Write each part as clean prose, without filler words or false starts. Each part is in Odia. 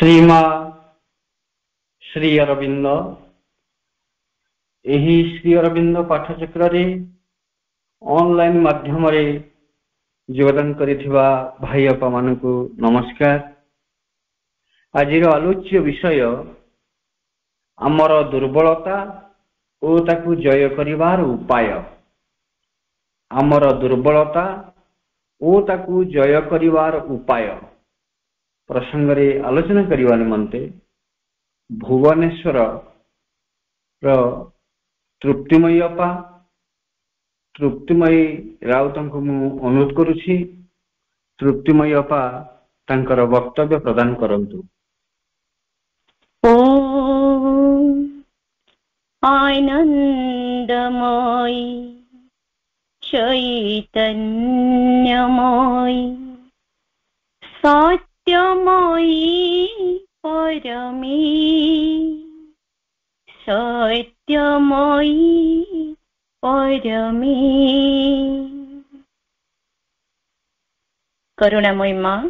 श्रीमा श्री अरविंद एही श्री अरविंद पाठचक्र रे ऑनलाइन माध्यम रे योगदान करिथिबा भाई अपा मानकु नमस्कार। आजिर आलोच्य विषय आमर दुर्बलता ओ ताकु जय करिवार उपाय। आमर दुर्बलता ओ ताकु जय करिवार उपाय प्रसंग रे आलोचना करिवा निमंते भुवनेश्वर तृप्तिमयी अपा तृप्तिमयी राउतंकु मु अनुरोध करुछि। तृप्तिमयी अपा तांकर वक्तव्य प्रदान करंतु। ओम आनंदमयी चैतन्यमयी सत्यमयी परमे सत्यमयी परमे करुणामयी मां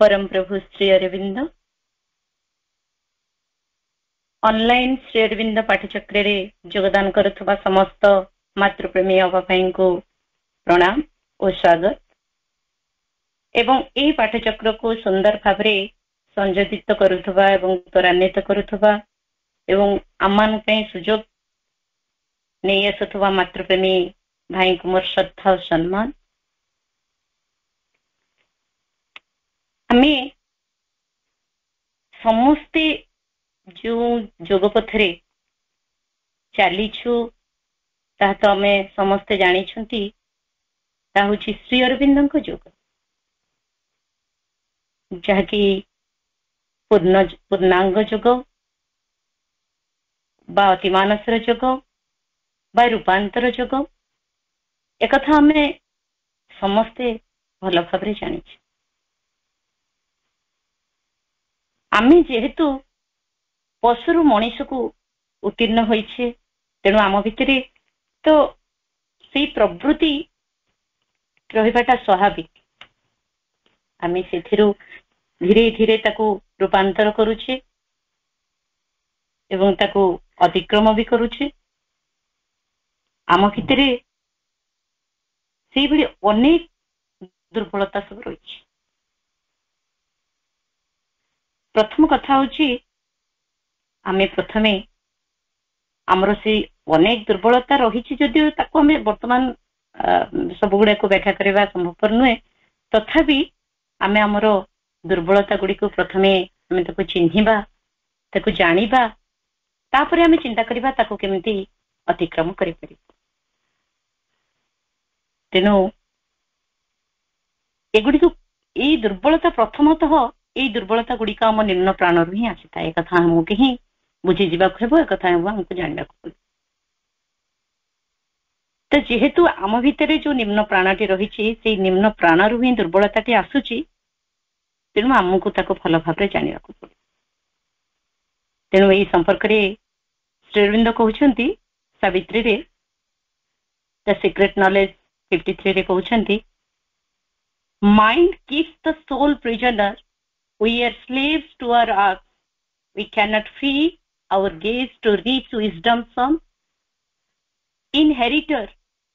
परम प्रभु श्री अरविंद ऑनलाइन श्री अरविंद पाठचक्र रे योगदान करुवा समस्त मातृप्रेमी अभाई को प्रणाम और स्वागत एवं ए पाठचक्र को सुंदर भाव संयोजित करुवा एवं त्वरान्वित करुवा एवं आमान सुजोग नहीं आसुवा मातृप्रेमी भाई को मोर श्रद्धा और सम्मान। आमे समस्ते जो जोग पथरे चलीछु ता तो आमे समस्ते जानी छुंती ता होछि श्री अरविंदଙ୍କ जोग जहाँकि पूर्णांग जोग बा अतिमानसर जोग बा रूपांतर जोग एक कथा आमे समस्ते भल भाव जानी। आमे जेहेतु पशुरु मनीष को उत्तीर्ण होइछे तेणु आम भितरे तो से प्रवृत्ति रहिबाटा स्वाभाविक। आमे सेथिरु धीरे धीरे ताकू रूपांतर करूछे एवं ताकू अतिक्रम भी करूछे। आम भितरे से भली अनेक दुर्बलता सब रही। प्रथम कथा होची आमे प्रथमे आमर से अनेक दुर्बलता रही जदियो ताकू आमे वर्तमान सब गुड़ा को व्याख्या करवा संभवपर नुहे तथापि आमे आमर दुर्बलता गुड़ी को प्रथमे आमे ताकू चिन्हिबा ताकू जानिबा तापरे आमे चिंता करबा ताकू केमिति अतिक्रम करि परिबा। तेणु एगुड़ी को ए दुर्बलता प्रथमतः ये दुर्बलता गुड़िक आम निम्न प्राणर ही आसी था। एक कथा हमको ही बुझी जावाक हेबो, एक कथा हमको जानवाक पड़ो। तो जेहेतु आम भितर जो निम्न प्राणटी रही से निम्न प्राणर ही दुर्बलताटी आसुची तेणु आमको ताको भल भाव जानवाक पड़ो। तेणु यही संपर्क में श्री अरविंद कहते सावित्री रे द सीक्रेट नॉलेज 53 रे कहते mind keeps the soul prisoner, we are slaves to our arts, we cannot free our gaze to reach wisdom's sum. Inheritor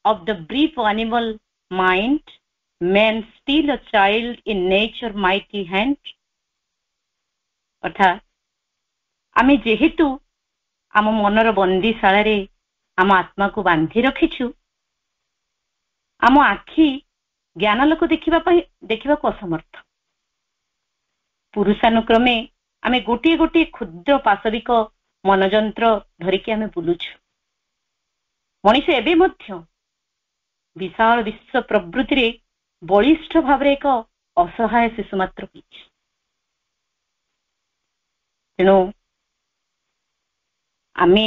of the brief animal mind, man still a child in nature mighty hand. अर्थात आमे जेहेतु आम मनर बंदीशाला रे आम आत्मा को बांधी रखिछु, आम आखि ज्ञानलोक देखा को असमर्थ। पुरुषानुक्रमे आमे गोटे गोटे क्षुद्र पाशविक मनजंत्र धरिकी आमे बुलुछु। मनीष एबे मध्य विशाल विश्व प्रवृत्ति रे बलिष्ठ भाव एक असहाय शिशु मात्र होइछि। तेणु आमे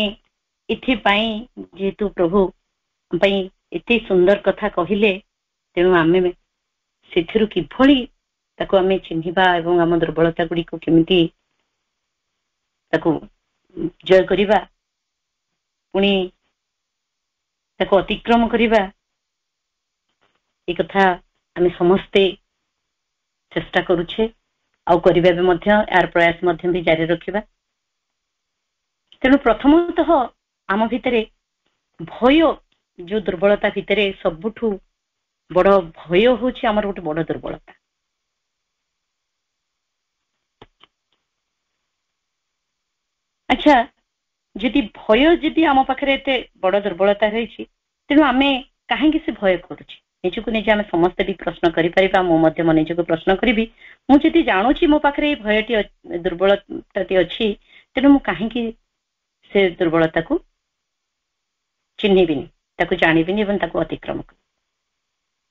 इथिपाई जेहेतु प्रभु पाई एते सुंदर कथा कहिले तेणु आमे सेथिरु किभଳି ताको आमे चिन्हिबा एवं आम दुर्बलता गुड़ी को केमिति ताको जय करिबा पुणी ताको अतिक्रम करिबा ए कथा आमे समस्ते चेष्टा करूछे ଆଉ କରିବା ବି ମଧ୍ୟ ଏହାର ପ୍ରୟାସ ମଧ୍ୟ ବି ଜାରି ରଖିବା। ତେଣୁ ପ୍ରଥମତଃ ଆମ ଭିତରେ ଭୟ, ଯୋଉ ଦୁର୍ବଳତା ଭିତରେ ସବୁଠୁ ବଡ ଭୟ ହଉଛି ଆମର ଗୋଟେ ବଡ ଦୁର୍ବଳତା। ଆଚ୍ଛା, ଯଦି ଭୟ ଯଦି ଆମ ପାଖରେ ଏତେ ବଡ ଦୁର୍ବଳତା ରହିଛି, ତେଣୁ ଆମେ କାହିଁକି ସେ ଭୟ କରୁଛେ? ନିଜକୁ ନିଜେ ଆମେ ସମସ୍ତେ ବି ପ୍ରଶ୍ନ କରିପାରିବା। ମୁଁ ମଧ୍ୟ ମୋ ନିଜକୁ ପ୍ରଶ୍ନ କରିବି, ମୁଁ ଯଦି ଜାଣୁଛି ମୋ ପାଖରେ ଏଇ ଭୟଟି ଦୁର୍ବଳତାଟି ଅଛି, ତେଣୁ ମୁଁ କାହିଁକି ସେ ଦୁର୍ବଳତାକୁ ଚିହ୍ନିବିନି, ତାକୁ ଜାଣିବିନି ଏବଂ ତାକୁ ଅତିକ୍ରମ କରିବି?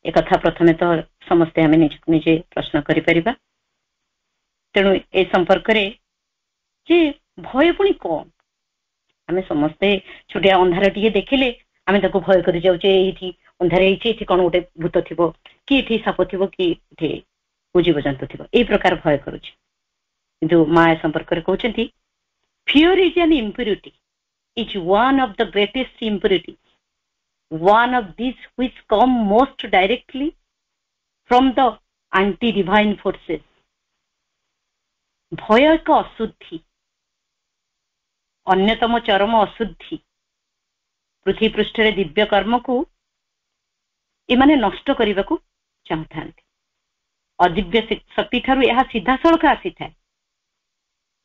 ଏକଥା ପ୍ରଥମେ ତ ସମସ୍ତେ ଆମେ ନିଜକୁ ନିଜେ ପ୍ରଶ୍ନ କରିପାରିବା। ତେଣୁ ଏ ସମ୍ପର୍କରେ ଯେ ଭୟ ପୁଣି କଣ? ଆମେ ସମସ୍ତେ ଛୋଟିଆ ଅନ୍ଧାର ଟିକେ ଦେଖିଲେ ଆମେ ତାକୁ ଭୟ କରି ଯାଉଛେ। ଏଇଠି ଅନ୍ଧାର ହେଇଛି, ଏଠି କଣ ଗୋଟେ ଭୂତ ଥିବ, କି ଏଠି ସାପ ଥିବ, କି ଏଠି ଜୀବଜନ୍ତୁ ଥିବ, ଏଇ ପ୍ରକାର ଭୟ କରୁଛେ। କିନ୍ତୁ ମା ଏ ସମ୍ପର୍କରେ କହୁଛନ୍ତି, fear is an impurity, is one of the greatest impurity, one of these which come most directly from the anti-divine forces. ଭୟ ଏକ ଅଶୁଦ୍ଧି, ଅନ୍ୟତମ ଚରମ ଅଶୁଦ୍ଧି। ପୃଥିବୀ ପୃଷ୍ଠରେ ଦିବ୍ୟ କର୍ମକୁ ଏମାନେ ନଷ୍ଟ କରିବାକୁ ଚାହୁଁଥାନ୍ତି। ଅଦିବ୍ୟ ଶକ୍ତି ଠାରୁ ଏହା ସିଧାସଳଖ ଆସିଥାଏ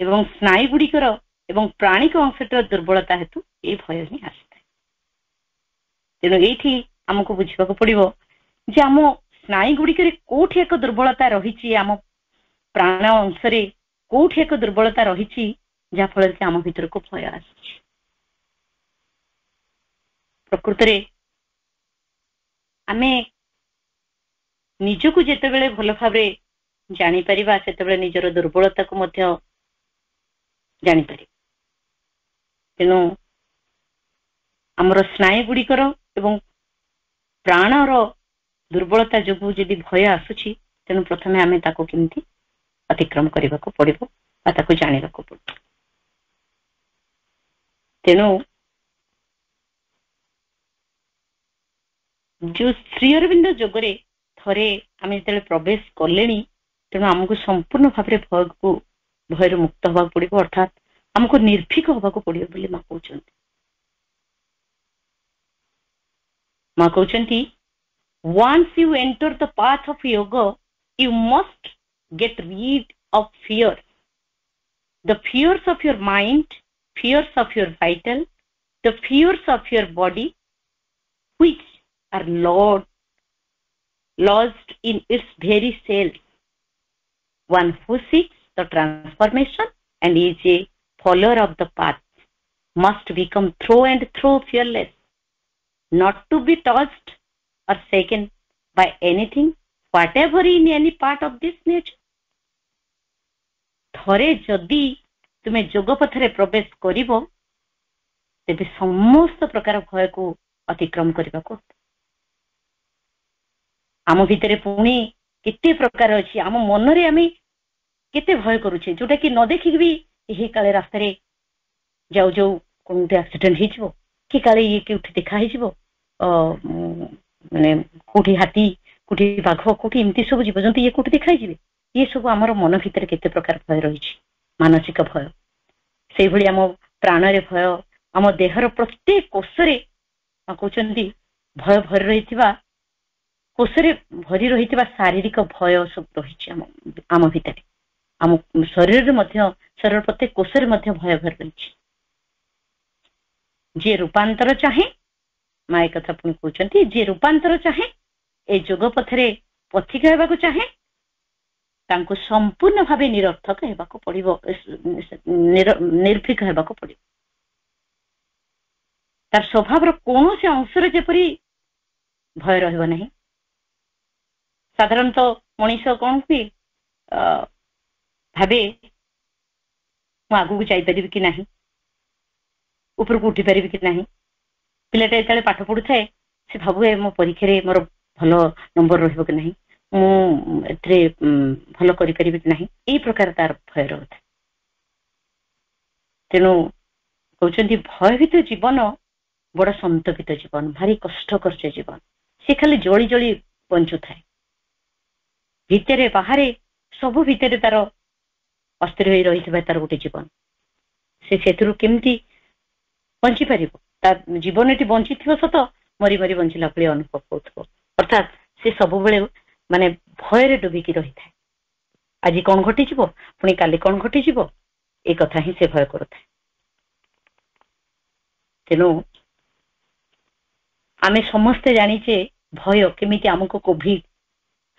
ଏବଂ ସ୍ନାୟୁ ଗୁଡିକର ଏବଂ ପ୍ରାଣିକ ଅଂଶଟିର ଦୁର୍ବଳତା ହେତୁ ଏହି ଭୟ ହିଁ ଆସିଥାଏ। ତେଣୁ ଏଇଠି ଆମକୁ ବୁଝିବାକୁ ପଡିବ ଯେ ଆମ ସ୍ନାୟୁ ଗୁଡିକରେ କୋଉଠି ଏକ ଦୁର୍ବଳତା ରହିଛି, ଆମ ପ୍ରାଣ ଅଂଶରେ କୋଉଠି ଏକ ଦୁର୍ବଳତା ରହିଛି, ଯାହା ଫଳରେ କି ଆମ ଭିତରକୁ ଭୟ ଆସୁଛି। ପ୍ରକୃତରେ ଆମେ ନିଜକୁ ଯେତେବେଳେ ଭଲ ଭାବରେ ଜାଣିପାରିବା, ସେତେବେଳେ ନିଜର ଦୁର୍ବଳତାକୁ ମଧ୍ୟ ଜାଣିପାରିବା। ତେଣୁ ଆମର ସ୍ନାୟୁ ଗୁଡିକର ଏବଂ ପ୍ରାଣର ଦୁର୍ବଳତା ଯୋଗୁଁ ଯଦି ଭୟ ଆସୁଛି, ତେଣୁ ପ୍ରଥମେ ଆମେ ତାକୁ କେମିତି ଅତିକ୍ରମ କରିବାକୁ ପଡିବ ବା ତାକୁ ଜାଣିବାକୁ ପଡିବ। ତେଣୁ ଯୋଉ ଶ୍ରୀ ଅରବିନ୍ଦ ଯୋଗରେ ଥରେ ଆମେ ଯେତେବେଳେ ପ୍ରବେଶ କଲେଣି, ତେଣୁ ଆମକୁ ସମ୍ପୂର୍ଣ୍ଣ ଭାବରେ ଭୟରୁ ମୁକ୍ତ ହେବାକୁ ପଡିବ, ଅର୍ଥାତ୍ ଆମକୁ ନିର୍ଭୀକ ହେବାକୁ ପଡିବ ବୋଲି ମା କହୁଛନ୍ତି। ମା କହୁଛନ୍ତି, once you enter the path of yoga, you must get rid of fear. The fears of your mind, fears of your vital, the fears of your body, which are lodged in its very cells. One who seeks the transformation and is a follower of the path must become through and through fearless, not to be touched or shaken by anything, whatever in any part of this nature. ଥରେ ଯଦି ତୁମେ ଯୋଗ ପଥରେ ପ୍ରବେଶ କରିବ, ତେବେ ସମସ୍ତ ପ୍ରକାର ଭୟକୁ ଅତିକ୍ରମ କରିବାକୁ। ଆମ ଭିତରେ ପୁଣି କେତେ ପ୍ରକାର ଅଛି, ଆମ ମନରେ ଆମେ କେତେ ଭୟ କରୁଛେ, ଯୋଉଟା କି ନ ଦେଖିକି ବି ଏହି କାଳେ ରାସ୍ତାରେ ଯାଉ ଯାଉ କଣ ଗୋଟେ ଆକ୍ସିଡେଣ୍ଟ ହେଇଯିବ, କି କାଳେ ଇଏ କେଉଁଠି ଦେଖା ହେଇଯିବ, ମାନେ କୋଉଠି ହାତୀ, କୋଉଠି ବାଘ, କୋଉଠି ଏମିତି ସବୁ ଜୀବଜନ୍ତୁ ଇଏ କୋଉଠି ଦେଖାଇଯିବେ। ଇଏ ସବୁ ଆମର ମନ ଭିତରେ କେତେ ପ୍ରକାର ଭୟ ରହିଛି, ମାନସିକ ଭୟ। ସେଇଭଳି ଆମ ପ୍ରାଣରେ ଭୟ, ଆମ ଦେହର ପ୍ରତ୍ୟେକ କୋଷରେ କହୁଛନ୍ତି ଭୟ ଭରି ରହିଥିବା, କୋଷରେ ଭରି ରହିଥିବା ଶାରୀରିକ ଭୟ ସବୁ ରହିଛି ଆମ ଭିତରେ। ଆମ ଶରୀରରେ ମଧ୍ୟ, ଶରୀର ପ୍ରତ୍ୟେକ କୋଷରେ ମଧ୍ୟ ଭୟ ଭରି ରହିଛି। ଯିଏ ରୂପାନ୍ତର ଚାହେଁ, ମା ଏ କଥା ପୁଣି କହୁଛନ୍ତି, ଯିଏ ରୂପାନ୍ତର ଚାହେଁ, ଏ ଯୋଗ ପଥରେ ପଥିକ ହେବାକୁ ଚାହେଁ, ତାଙ୍କୁ ସମ୍ପୂର୍ଣ୍ଣ ଭାବେ ନିରର୍ଥକ ହେବାକୁ ପଡିବ, ନିର୍ଭୀକ ହେବାକୁ ପଡିବ। ତାର ସ୍ୱଭାବର କୌଣସି ଅଂଶରେ ଯେପରି ଭୟ ରହିବ ନାହିଁ। ସାଧାରଣତଃ ମଣିଷ କଣ କି ଭାବେ, ମୁଁ ଆଗକୁ ଯାଇପାରିବି କି ନାହିଁ, ଉପରକୁ ଉଠି ପାରିବି କି ନାହିଁ। ପିଲାଟା ଯେତେବେଳେ ପାଠ ପଢୁଥାଏ, ସେ ଭାବୁଏ ମୋ ପରୀକ୍ଷାରେ ମୋର ଭଲ ନମ୍ବର ରହିବ କି ନାହିଁ, ମୁଁ ଏଥିରେ ଭଲ କରିପାରିବି କି ନାହିଁ, ଏଇ ପ୍ରକାର ତାର ଭୟ ରହୁଥାଏ। ତେଣୁ କହୁଛନ୍ତି ଭୟଭୀତ ଜୀବନ ବଡ ସନ୍ତକିତ ଜୀବନ, ଭାରି କଷ୍ଟକର ଜୀବନ। ସେ ଖାଲି ଜଳି ଜଳି ବଞ୍ଚୁଥାଏ, ଭିତରେ ବାହାରେ ସବୁ ଭିତରେ ତାର ଅସ୍ଥିର ହୋଇ ରହିଥିବା ତାର ଗୋଟେ ଜୀବନ, ସେ ସେଥିରୁ କେମିତି ବଞ୍ଚିପାରିବ? ତା ଜୀବନଟି ବଞ୍ଚିଥିବ ସତ, ମରି ମରି ବଞ୍ଚିଲା ଭଳି ଅନୁଭବ କରୁଥିବ। ଅର୍ଥାତ୍ ସେ ସବୁବେଳେ ମାନେ ଭୟରେ ଡୁବିକି ରହିଥାଏ। ଆଜି କଣ ଘଟିଯିବ, ପୁଣି କାଲି କଣ ଘଟିଯିବ, ଏ କଥା ହିଁ ସେ ଭୟ କରୁଥାଏ। ତେଣୁ ଆମେ ସମସ୍ତେ ଜାଣିଛେ ଭୟ କେମିତି ଆମକୁ କୋଭିଡ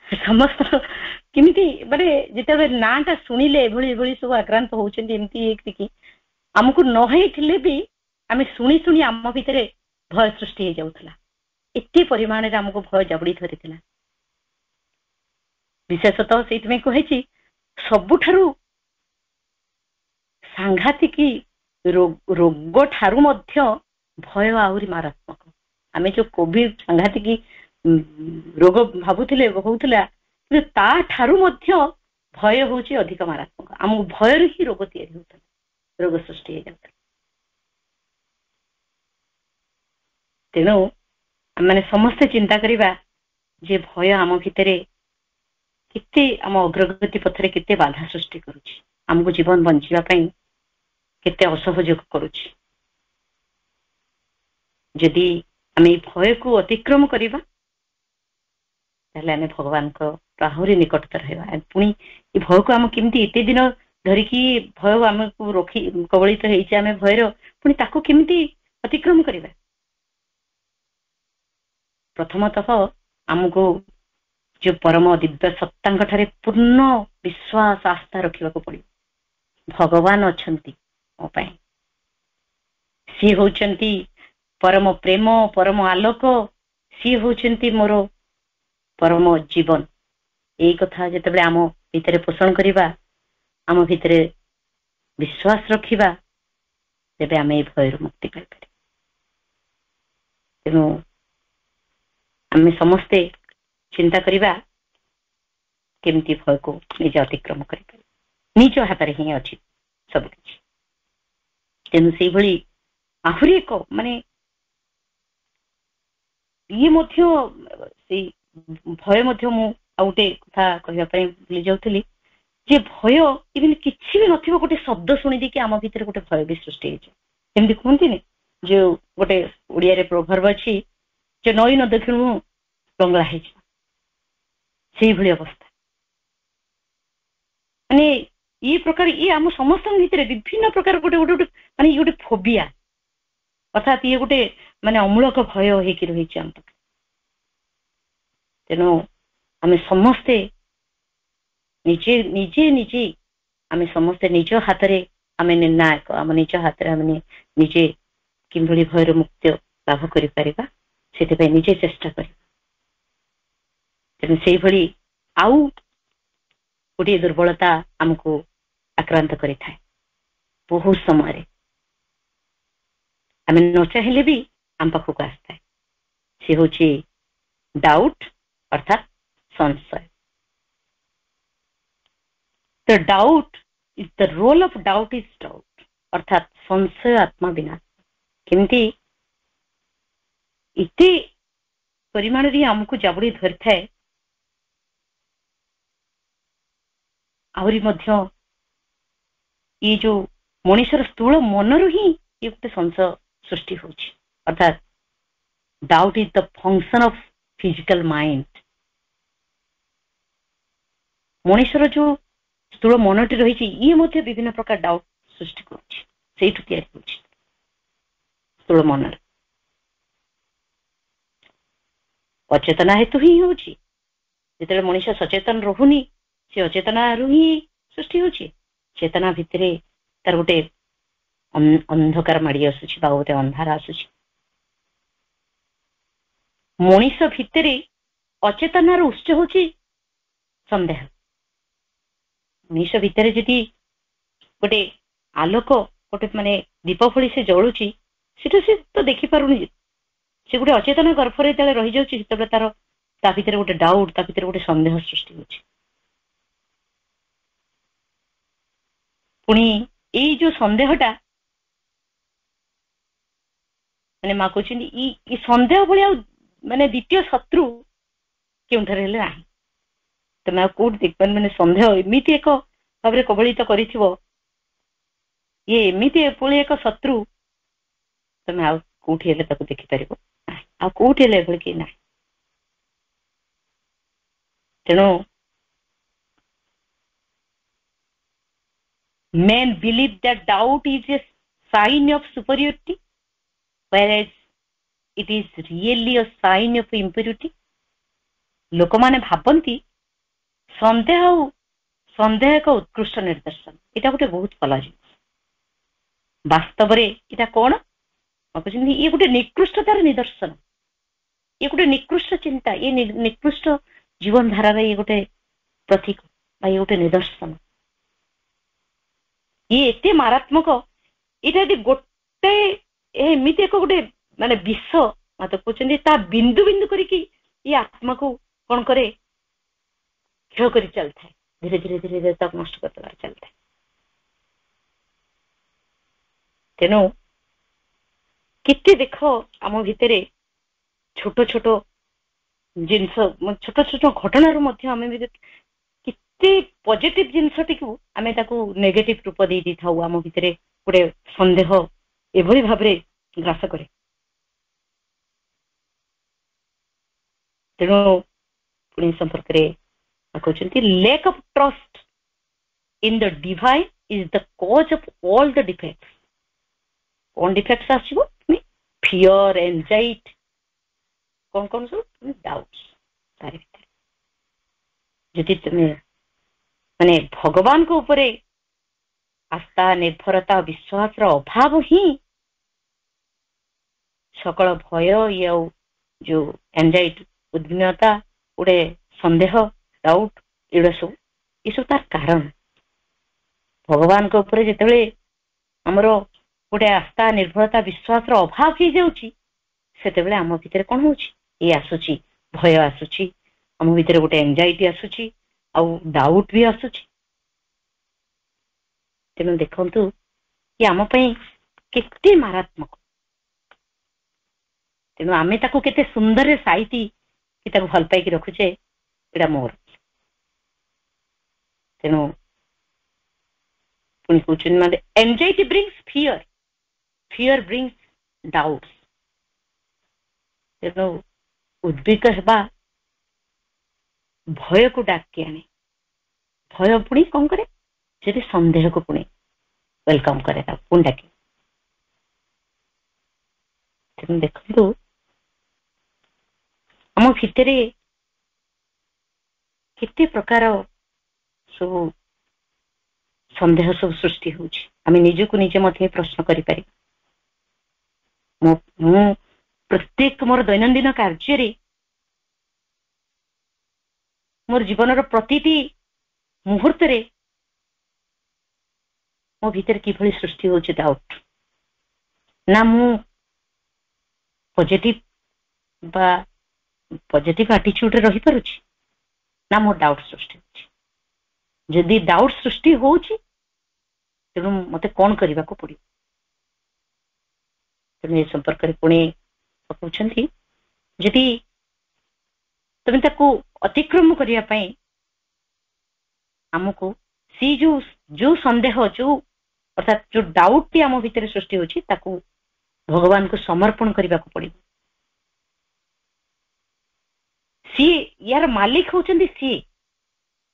ସମସ୍ତ କେମିତି ମାନେ ଯେତେବେଳେ ନାଁଟା ଶୁଣିଲେ ଏଭଳି ଏଭଳି ସବୁ ଆକ୍ରାନ୍ତ ହଉଛନ୍ତି, ଏମିତି ହେଇକି ଆମକୁ ନ ହେଇଥିଲେ ବି ଆମେ ଶୁଣି ଶୁଣି ଆମ ଭିତରେ ଭୟ ସୃଷ୍ଟି ହେଇଯାଉଥିଲା। ଏତେ ପରିମାଣରେ ଆମକୁ ଭୟ ଜାବୁଡି ଧରିଥିଲା। ବିଶେଷତଃ ସେଇଥିପାଇଁ କହିଛି ସବୁଠାରୁ ସାଂଘାତିକ ରୋଗ ଠାରୁ ମଧ୍ୟ ଭୟ ଆହୁରି ମାରାତ୍ମକ। ଆମେ ଯୋଉ କୋଭିଡ ସାଂଘାତିକ ରୋଗ ଭାବୁଥିଲେ ହଉଥିଲା, କିନ୍ତୁ ତା ଠାରୁ ମଧ୍ୟ ଭୟ ହଉଛି ଅଧିକ ମାରାତ୍ମକ। ଆମକୁ ଭୟରୁ ହିଁ ରୋଗ ତିଆରି ହଉଥିଲା, ରୋଗ ସୃଷ୍ଟି ହେଇଯାଉଥିଲା। ତେଣୁ ଆମେ ସମସ୍ତେ ଚିନ୍ତା କରିବା ଯେ ଭୟ ଆମ ଭିତରେ କେତେ ଆମ ଅଗ୍ରଗତି ପଥରେ କେତେ ବାଧା ସୃଷ୍ଟି କରୁଛି, ଆମକୁ ଜୀବନ ବଞ୍ଚିବା ପାଇଁ କେତେ ଅସହଯୋଗ କରୁଛି। ଯଦି ଆମେ ଏଇ ଭୟକୁ ଅତିକ୍ରମ କରିବା ତାହେଲେ ଆମେ ଭଗବାନଙ୍କ ଆହୁରି ନିକଟତର ହେବା। ପୁଣି ଏ ଭୟକୁ ଆମେ କେମିତି ଏତେ ଦିନ ଧରିକି ଭୟ ଆମକୁ ରଖି କବଳିତ ହେଇଛି, ଆମେ ଭୟର ପୁଣି ତାକୁ କେମିତି ଅତିକ୍ରମ କରିବା? ପ୍ରଥମତଃ ଆମକୁ ଯୋଉ ପରମ ଦିବ୍ୟ ସତ୍ତାଙ୍କ ଠାରେ ପୂର୍ଣ୍ଣ ବିଶ୍ୱାସ ଆସ୍ଥା ରଖିବାକୁ ପଡିବ। ଭଗବାନ ଅଛନ୍ତି ମୋ ପାଇଁ, ସିଏ ହଉଛନ୍ତି ପରମ ପ୍ରେମ, ପରମ ଆଲୋକ, ସିଏ ହଉଛନ୍ତି ମୋର ପରମ ଜୀବନ। ଏଇ କଥା ଯେତେବେଳେ ଆମ ଭିତରେ ପୋଷଣ କରିବା, ଆମ ଭିତରେ ବିଶ୍ୱାସ ରଖିବା, ତେବେ ଆମେ ଏଇ ଭୟରୁ ମୁକ୍ତି ପାଇପାରିବା। ତେଣୁ ଆମେ ସମସ୍ତେ ଚିନ୍ତା କରିବା କେମିତି ଭୟକୁ ନିଜେ ଅତିକ୍ରମ କରିପାରିବା। ନିଜ ହାତରେ ହିଁ ଅଛି ସବୁକିଛି। ତେଣୁ ସେଇଭଳି ଆହୁରି ଏକ ମାନେ ଇଏ ମଧ୍ୟ ସେଇ ଭୟ ମଧ୍ୟ ମୁଁ ଆଉ ଗୋଟେ କଥା କହିବା ପାଇଁ ଭୁଲି ଯାଉଥିଲି ଯେ ଭୟ ଇଭେନ୍ କିଛି ବି ନଥିବ, ଗୋଟେ ଶବ୍ଦ ଶୁଣି ଦେଇକି ଆମ ଭିତରେ ଗୋଟେ ଭୟ ବି ସୃଷ୍ଟି ହେଇଛି। ଏମିତି କୁହନ୍ତିନି ଯୋଉ ଗୋଟେ ଓଡିଆରେ ପ୍ରୋଭର୍ବ ଅଛି ଯେ ନଈ ନ ଦେଖିଣୁ ଡଙ୍ଗା ହେଇଯିବ, ସେଇଭଳି ଅବସ୍ଥା। ମାନେ ଇଏ ପ୍ରକାର ଇଏ ଆମ ସମସ୍ତଙ୍କ ଭିତରେ ବିଭିନ୍ନ ପ୍ରକାର ଗୋଟେ ଗୋଟେ ଗୋଟେ ମାନେ ଇଏ ଗୋଟେ ଫୋବିଆ, ଅର୍ଥାତ୍ ଇଏ ଗୋଟେ ମାନେ ଅମୂଳକ ଭୟ ହେଇକି ରହିଛି ଆମ ପାଖରେ। ତେଣୁ ଆମେ ସମସ୍ତେ ନିଜେ ନିଜେ ନିଜେ ଆମେ ସମସ୍ତେ ନିଜ ହାତରେ ଆମେ ନିର୍ଣ୍ଣାୟକ, ଆମ ନିଜ ହାତରେ ଆମେ ନିଜେ କିଭଳି ଭୟରୁ ମୁକ୍ତି ଲାଭ କରିପାରିବା ସେଥିପାଇଁ ନିଜେ ଚେଷ୍ଟା କରିବା। ତେଣୁ ସେଇଭଳି ଆଉ ଗୋଟିଏ ଦୁର୍ବଳତା ଆମକୁ ଆକ୍ରାନ୍ତ କରିଥାଏ ବହୁତ ସମୟରେ, ଆମେ ନ ଚାହିଁଲେ ବି ଆମ ପାଖକୁ ଆସିଥାଏ। ସେ ହଉଛି ଡାଉଟ୍ ଅର୍ଥାତ୍ ସଂଶୟ। The doubt is the role of doubt is doubt, ଅର୍ଥାତ୍ ସଂଶୟ ଆତ୍ମା ବିନାଶ। କେମିତି ଏତେ ପରିମାଣରେ ଆମକୁ ଜାବୁଡି ଧରିଥାଏ, ଆହୁରି ମଧ୍ୟ ଇଏ ଯୋଉ ମଣିଷର ସ୍ଥୂଳ ମନରୁ ହିଁ ଇଏ ଗୋଟେ ସଂଶୟ ସୃଷ୍ଟି ହଉଛି। ଅର୍ଥାତ୍ doubt is the function of physical mind. ମଣିଷର ଯୋଉ ସ୍ଥୂଳ ମନଟି ରହିଛି ଇଏ ମଧ୍ୟ ବିଭିନ୍ନ ପ୍ରକାର ଡାଉଟ୍ ସୃଷ୍ଟି କରୁଛି, ସେଇଠୁ ତିଆରି ହେଉଛି ସ୍ଥୂଳ ମନରେ। ଅଚେତନା ହେତୁ ହିଁ ହଉଛି। ଯେତେବେଳେ ମଣିଷ ସଚେତନ ରହୁନି, ସେ ଅଚେତନାରୁ ହିଁ ସୃଷ୍ଟି ହଉଛି। ଚେତନା ଭିତରେ ତାର ଗୋଟେ ଅନ୍ଧକାର ମାଡି ଆସୁଛି ବା ଗୋଟେ ଅନ୍ଧାର ଆସୁଛି। ମଣିଷ ଭିତରେ ଅଚେତନାର ଉତ୍ସ ହଉଛି ସନ୍ଦେହ। ମଣିଷ ଭିତରେ ଯଦି ଗୋଟେ ଆଲୋକ, ଗୋଟେ ମାନେ ଦୀପ ଭଳି ସେ ଜଳୁଛି, ସେଟା ସେ ତ ଦେଖିପାରୁନି, ସେ ଗୋଟେ ଅଚେତନ ଗର୍ଭରେ ଯେତେବେଳେ ରହିଯାଉଛି, ସେତେବେଳେ ତାର ତା ଭିତରେ ଗୋଟେ ଡାଉଟ୍, ତା ଭିତରେ ଗୋଟେ ସନ୍ଦେହ ସୃଷ୍ଟି ହଉଛି। ପୁଣି ଏଇ ଯୋଉ ସନ୍ଦେହଟା ମାନେ ମା କହୁଛନ୍ତି ଇ ସନ୍ଦେହ ଭଳି ଆଉ ମାନେ ଦ୍ୱିତୀୟ ଶତ୍ରୁ କେଉଁଠାରେ ହେଲେ ନାହିଁ। ତମେ ଆଉ କୋଉଠି ଦେଖିପାର, ମାନେ ସନ୍ଦେହ ଏମିତି ଏକ ଭାବରେ କବଳିତ କରିଥିବ, ଇଏ ଏମିତି ଏଭଳି ଏକ ଶତ୍ରୁ ତମେ ଆଉ କୋଉଠି ହେଲେ ତାକୁ ଦେଖିପାରିବ ନାହିଁ, ଆଉ କୋଉଠି ହେଲେ ଏଭଳି କେହି ନାହିଁ। ତେଣୁ men believe that doubt is a sign of superiority, whereas it is really a sign of impurity. ଲୋକମାନେ ଭାବନ୍ତି ସନ୍ଦେହ ଏକ ଉତ୍କୃଷ୍ଟ ନିର୍ଦ୍ଦେଶନ। ଏଇଟା ଗୋଟେ ବହୁତ ଭଲ ଜିନିଷ। ବାସ୍ତବରେ ଏଇଟା କଣ କହୁଛନ୍ତି? ଇଏ ଗୋଟେ ନିକୃଷ୍ଟତାର ନିଦର୍ଶନ, ଇଏ ଗୋଟେ ନିକୃଷ୍ଟ ଚିନ୍ତା, ଇଏ ନିକୃଷ୍ଟ ଜୀବନ ଧାରାର ଇଏ ଗୋଟେ ପ୍ରତୀକ ବା ଇଏ ଗୋଟେ ନିଦର୍ଶନ। ଇଏ ଏତେ ମାରାତ୍ମକ, ଏଇଟା ଯଦି ଗୋଟେ ଏମିତି ଏକ ଗୋଟେ ମାନେ ବିଷ ମତେ କହୁଛନ୍ତି, ତା ବିନ୍ଦୁ ବିନ୍ଦୁ କରିକି ଇଏ ଆତ୍ମାକୁ କଣ କରେ? କ୍ଷୟ କରି ଚାଲିଥାଏ, ଧୀରେ ଧୀରେ ଧୀରେ ଧୀରେ ତାକୁ ନଷ୍ଟ କରିଦେବାର ଚାଲିଥାଏ। ତେଣୁ କେତେ ଦେଖ ଆମ ଭିତରେ ଛୋଟ ଛୋଟ ଜିନିଷ, ଛୋଟ ଛୋଟ ଘଟଣାରୁ ମଧ୍ୟ ଆମେ କେତେ ପଜିଟିଭ ଜିନିଷଟିକୁ ଆମେ ତାକୁ ନେଗେଟିଭ ରୂପ ଦେଇ ଦେଇଥାଉ। ଆମ ଭିତରେ ଗୋଟେ ସନ୍ଦେହ ଏଭଳି ଭାବରେ ଗ୍ରାସ କରେ। ତେଣୁ ପୁଣି ସମ୍ପର୍କରେ କହୁଛନ୍ତି, lack of trust in the divine is the cause of all the defects. କଣ ଡିଫେକ୍ଟସ ଆସିବ? ଫିୟର, ଏନଜାଇଟି, କଣ କଣ ସବୁ? ଡାଉଟ୍ସ। ତାରି ଭିତରେ ଯଦି ତୁମେ ମାନେ ଭଗବାନଙ୍କ ଉପରେ ଆସ୍ଥା, ନିର୍ଭରତା, ବିଶ୍ୱାସର ଅଭାବ ହିଁ ସକଳ ଭୟ, ଇଏ ଆଉ ଯୋଉ ଏନଜାଇଟି, ଉଦ୍ବିଗ୍ନତା, ଗୋଟେ ସନ୍ଦେହ, ଡାଉଟ୍, ଏଗୁଡା ସବୁ ଏସବୁ ତାର କାରଣ। ଭଗବାନଙ୍କ ଉପରେ ଯେତେବେଳେ ଆମର ଗୋଟେ ଆସ୍ଥା, ନିର୍ଭରତା, ବିଶ୍ୱାସର ଅଭାବ ହେଇଯାଉଛି, ସେତେବେଳେ ଆମ ଭିତରେ କଣ ହଉଛି? ଇଏ ଆସୁଛି, ଭୟ ଆସୁଛି, ଆମ ଭିତରେ ଗୋଟେ ଏନଜାଇଟି ଆସୁଛି, ଆଉ ଡାଉଟ୍ ବି ଆସୁଛି। ତେଣୁ ଦେଖନ୍ତୁ କି ଆମ ପାଇଁ କେତେ ମାରାତ୍ମକ। ତେଣୁ ଆମେ ତାକୁ କେତେ ସୁନ୍ଦରରେ ସାଇତି କି ତାକୁ ଭଲ ପାଇକି ରଖୁଛେ, ଏଇଟା ମୋର। ତେଣୁ ପୁଣି କହୁଛନ୍ତି, ମାନେ anxiety brings fear, fear brings doubts. ତେଣୁ ଉଦ୍ବିଗ୍ନ ହେବା ଭୟକୁ ଡାକି ଆଣେ, ଭୟ ପୁଣି କଣ କରେ? ଯଦି ସନ୍ଦେହକୁ ପୁଣି ୱେଲକମ୍ କରେ, ତାକୁ ପୁଣି ଡାକେ। ତେଣୁ ଦେଖନ୍ତୁ ଆମ ଭିତରେ କେତେ ପ୍ରକାର ସବୁ ସନ୍ଦେହ ସବୁ ସୃଷ୍ଟି ହଉଛି। ଆମେ ନିଜକୁ ନିଜେ ମଧ୍ୟ ପ୍ରଶ୍ନ କରିପାରିବା। ମୁଁ ପ୍ରତ୍ୟେକ ମୋର ଦୈନନ୍ଦିନ କାର୍ଯ୍ୟରେ, ମୋର ଜୀବନର ପ୍ରତିଟି ମୁହୂର୍ତ୍ତରେ ମୋ ଭିତରେ କିଭଳି ସୃଷ୍ଟି ହଉଛି ଡାଉଟ୍। ନା ମୁଁ ପଜିଟିଭ ବା ପଜିଟିଭ ଆଟିଚ୍ୟୁଡରେ ରହିପାରୁଛି, ନା ମୋ ଡାଉଟ୍ ସୃଷ୍ଟି ହଉଛି। ଯଦି ଡାଉଟ୍ ସୃଷ୍ଟି ହଉଛି, ତେଣୁ ମତେ କଣ କରିବାକୁ ପଡିବ? ତେଣୁ ଏ ସମ୍ପର୍କରେ ପୁଣି କହୁଛନ୍ତି, ଯଦି ତମେ ତାକୁ ଅତିକ୍ରମ କରିବା ପାଇଁ ଆମକୁ ସେଇ ଯୋଉ ସନ୍ଦେହ, ଯୋଉ ଅର୍ଥାତ୍ ଯୋଉ ଡାଉଟଟି ଆମ ଭିତରେ ସୃଷ୍ଟି ହଉଛି, ତାକୁ ଭଗବାନଙ୍କୁ ସମର୍ପଣ କରିବାକୁ ପଡିବ। ସିଏ ୟାର ମାଲିକ ହଉଛନ୍ତି ସିଏ।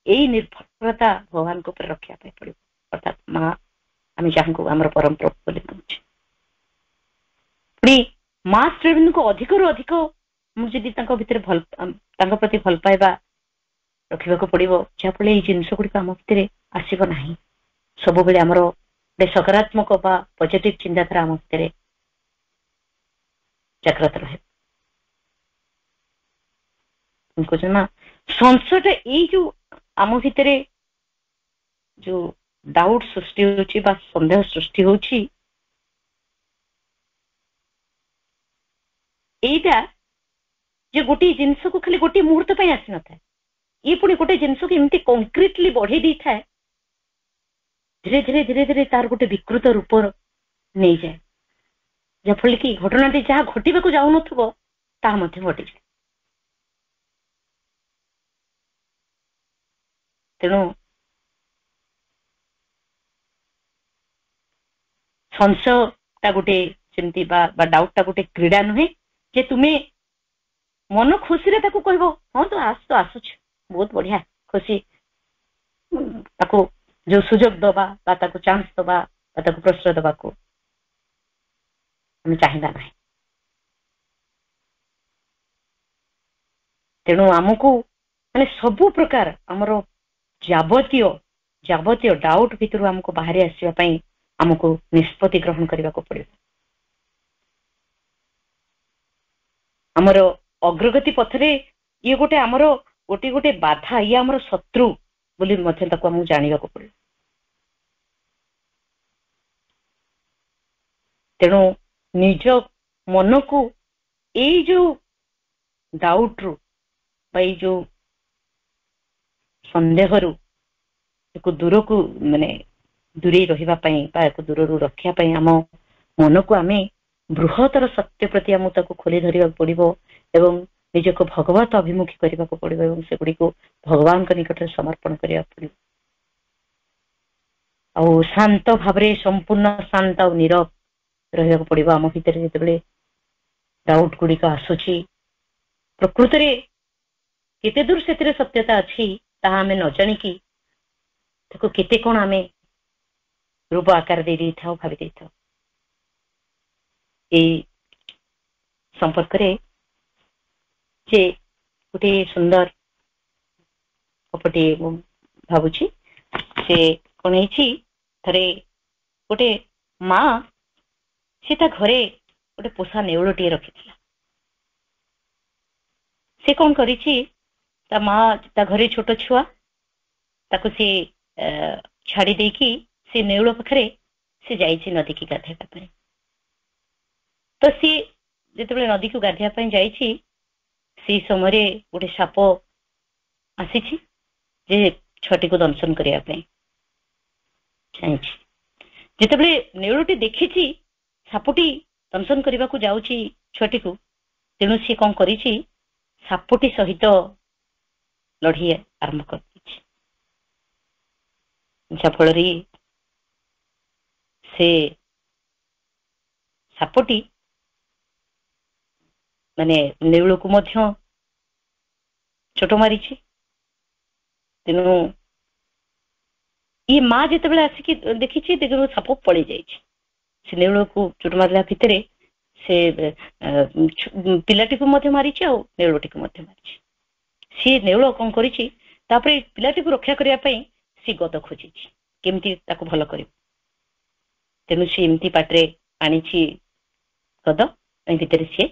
ଏଇ ନିର୍ଭରତା ଭଗବାନଙ୍କ ଉପରେ ରଖିବା ପାଇଁ ପଡିବ। ଅର୍ଥାତ୍ ମା, ଆମେ ଯାହାଙ୍କୁ ଆମର ପରମ ପ୍ରଭୁ ବୋଲି କହୁଛେ, ପୁଣି ମା ଶ୍ରୀବିନ୍ଦୁଙ୍କୁ ଅଧିକରୁ ଅଧିକ ମୁଁ ଯଦି ତାଙ୍କ ଭିତରେ ତାଙ୍କ ପ୍ରତି ଭଲ ପାଇବା ରଖିବାକୁ ପଡିବ, ଯାହାଫଳରେ ଏଇ ଜିନିଷ ଗୁଡିକ ଆମ ଭିତରେ ଆସିବ ନାହିଁ। ସବୁବେଳେ ଆମର ଗୋଟେ ସକାରାତ୍ମକ ବା ପଜିଟିଭ ଚିନ୍ତାଧାରା ଆମ ଭିତରେ ଜାଗ୍ରତ ରହେ। କହୁଛନ୍ତି ନା, ସଂଶୟଟା ଏଇ ଯୋଉ ଆମ ଭିତରେ ଯୋଉ ଡାଉଟ୍ ସୃଷ୍ଟି ହଉଛି ବା ସନ୍ଦେହ ସୃଷ୍ଟି ହଉଛି, ଏଇଟା ଯେ ଗୋଟିଏ ଜିନିଷକୁ ଖାଲି ଗୋଟିଏ ମୁହୂର୍ତ୍ତ ପାଇଁ ଆସିନଥାଏ, ଇଏ ପୁଣି ଗୋଟେ ଜିନିଷକୁ ଏମିତି କଂକ୍ରିଟଲି ବଢେଇ ଦେଇଥାଏ, ଧୀରେ ଧୀରେ ଧୀରେ ଧୀରେ ତାର ଗୋଟେ ବିକୃତ ରୂପ ନେଇଯାଏ, ଯାହାଫଳରେ କି ଘଟଣାଟି ଯାହା ଘଟିବାକୁ ଯାଉନଥିବ ତାହା ମଧ୍ୟ ଘଟିଯାଏ। ତେଣୁ ସଂଶୟଟା ଗୋଟେ ସେମିତି ବା ଡାଉଟଟା ଗୋଟେ କ୍ରୀଡ଼ା ନୁହେଁ ଯେ ତୁମେ ମନ ଖୁସିରେ ତାକୁ କହିବ ହଁ ତୁ ଆସୁଛୁ ବହୁତ ବଢିଆ ଖୁସି, ତାକୁ ଯୋଉ ସୁଯୋଗ ଦବା ବା ତାକୁ ଚାନ୍ସ ଦବା ବା ତାକୁ ପ୍ରଶ୍ରୟ ଦବାକୁ ଆମେ ଚାହିଁବା ନାହିଁ। ତେଣୁ ଆମକୁ ମାନେ ସବୁ ପ୍ରକାର ଆମର ଯାବତୀୟ ଡାଉଟ ଭିତରୁ ଆମକୁ ବାହାରି ଆସିବା ପାଇଁ ଆମକୁ ନିଷ୍ପତ୍ତି ଗ୍ରହଣ କରିବାକୁ ପଡିବ। ଆମର ଅଗ୍ରଗତି ପଥରେ ଇଏ ଗୋଟେ ଆମର ଗୋଟେ ବାଧା, ଇଏ ଆମର ଶତ୍ରୁ ବୋଲି ମଧ୍ୟ ତାକୁ ଆମକୁ ଜାଣିବାକୁ ପଡିବ। ତେଣୁ ନିଜ ମନକୁ ଏଇ ଯୋଉ ଡାଉଟରୁ ବା ଏଇ ଯୋଉ ସନ୍ଦେହରୁ ଏକୁ ଦୂରକୁ ଦୂରେଇ ରହିବା ପାଇଁ ବା ଏକୁ ଦୂରରୁ ରଖିବା ପାଇଁ ଆମ ମନକୁ ଆମେ ବୃହତ୍ତର ସତ୍ୟ ପ୍ରତି ଆମକୁ ତାକୁ ଖୋଲି ଧରିବାକୁ ପଡିବ ଏବଂ ନିଜକୁ ଭଗବତ ଅଭିମୁଖୀ କରିବାକୁ ପଡିବ ଏବଂ ସେଗୁଡିକୁ ଭଗବାନଙ୍କ ନିକଟରେ ସମର୍ପଣ କରିବାକୁ ପଡିବ। ଆଉ ଶାନ୍ତ ଭାବରେ ସମ୍ପୂର୍ଣ୍ଣ ଶାନ୍ତ ଆଉ ନୀରବ ରହିବାକୁ ପଡିବ। ଆମ ଭିତରେ ଯେତେବେଳେ ଡାଉଟ ଗୁଡିକ ଆସୁଛି ପ୍ରକୃତରେ କେତେ ଦୂର ସେଥିରେ ସତ୍ୟତା ଅଛି ତାହା ଆମେ ନ ଜାଣିକି ତାକୁ କେତେ କଣ ଆମେ ରୂପ ଆକାର ଦେଇଥାଉ, ଭାବି ଦେଇଥାଉ। ଏଇ ସମ୍ପର୍କରେ ଯେ ଗୋଟେ ସୁନ୍ଦର ଗପଟିଏ ମୁଁ ଭାବୁଛି। ସେ କଣ ହେଇଛି, ଥରେ ଗୋଟେ ମା ସେ ତା ଘରେ ଗୋଟେ ପୋଷା ନେଉଳଟିଏ ରଖିଥିଲା। ସେ କଣ କରିଛି, ତା ମା ତା ଘରେ ଛୋଟ ଛୁଆ ତାକୁ ସେ ଛାଡି ଦେଇକି ସେ ନେଉଳ ପାଖରେ ସେ ଯାଇଛି ନଦୀକି ଗାଧେଇବା ପାଇଁ। ତ ସିଏ ଯେତେବେଳେ ନଦୀକୁ ଗାଧେଇବା ପାଇଁ ଯାଇଛି ସେଇ ସମୟରେ ଗୋଟେ ସାପ ଆସିଛି ଯେ ଛୁଆଟିକୁ ଦଂଶନ କରିବା ପାଇଁ ଚାହିଁଛି। ଯେତେବେଳେ ନେଉଳଟି ଦେଖିଛି ସାପଟି ଦଂଶନ କରିବାକୁ ଯାଉଛି ଛୁଆଟିକୁ, ତେଣୁ ସିଏ କଣ କରିଛି, ସାପଟି ସହିତ ଲଢେଇ ଆରମ୍ଭ କରିଦେଇଛି। ଯାହାଫଳରେ ସେ ସାପଟି ନେଉଳକୁ ମଧ୍ୟ ଚୋଟ ମାରିଛି। ତେଣୁ ଇଏ ମା ଯେତେବେଳେ ଆସିକି ଦେଖିଛି ସାପ ପଳେଇ ଯାଇଛି। ସେ ନେଉଳକୁ ଚୋଟ ମାରିଲା ଭିତରେ ସେ ପିଲାଟିକୁ ମଧ୍ୟ ମାରିଛି ଆଉ ନେଉଳଟିକୁ ମଧ୍ୟ ମାରିଛି। ସିଏ ନେଉଳ କଣ କରିଛି, ତାପରେ ପିଲାଟିକୁ ରକ୍ଷା କରିବା ପାଇଁ ସେ ଗଦ ଖୋଜିଛି କେମିତି ତାକୁ ଭଲ କରିବ। ତେଣୁ ସେ ଏମିତି ପାଟିରେ ଆଣିଛି ଗଦ, ଭିତରେ ସିଏ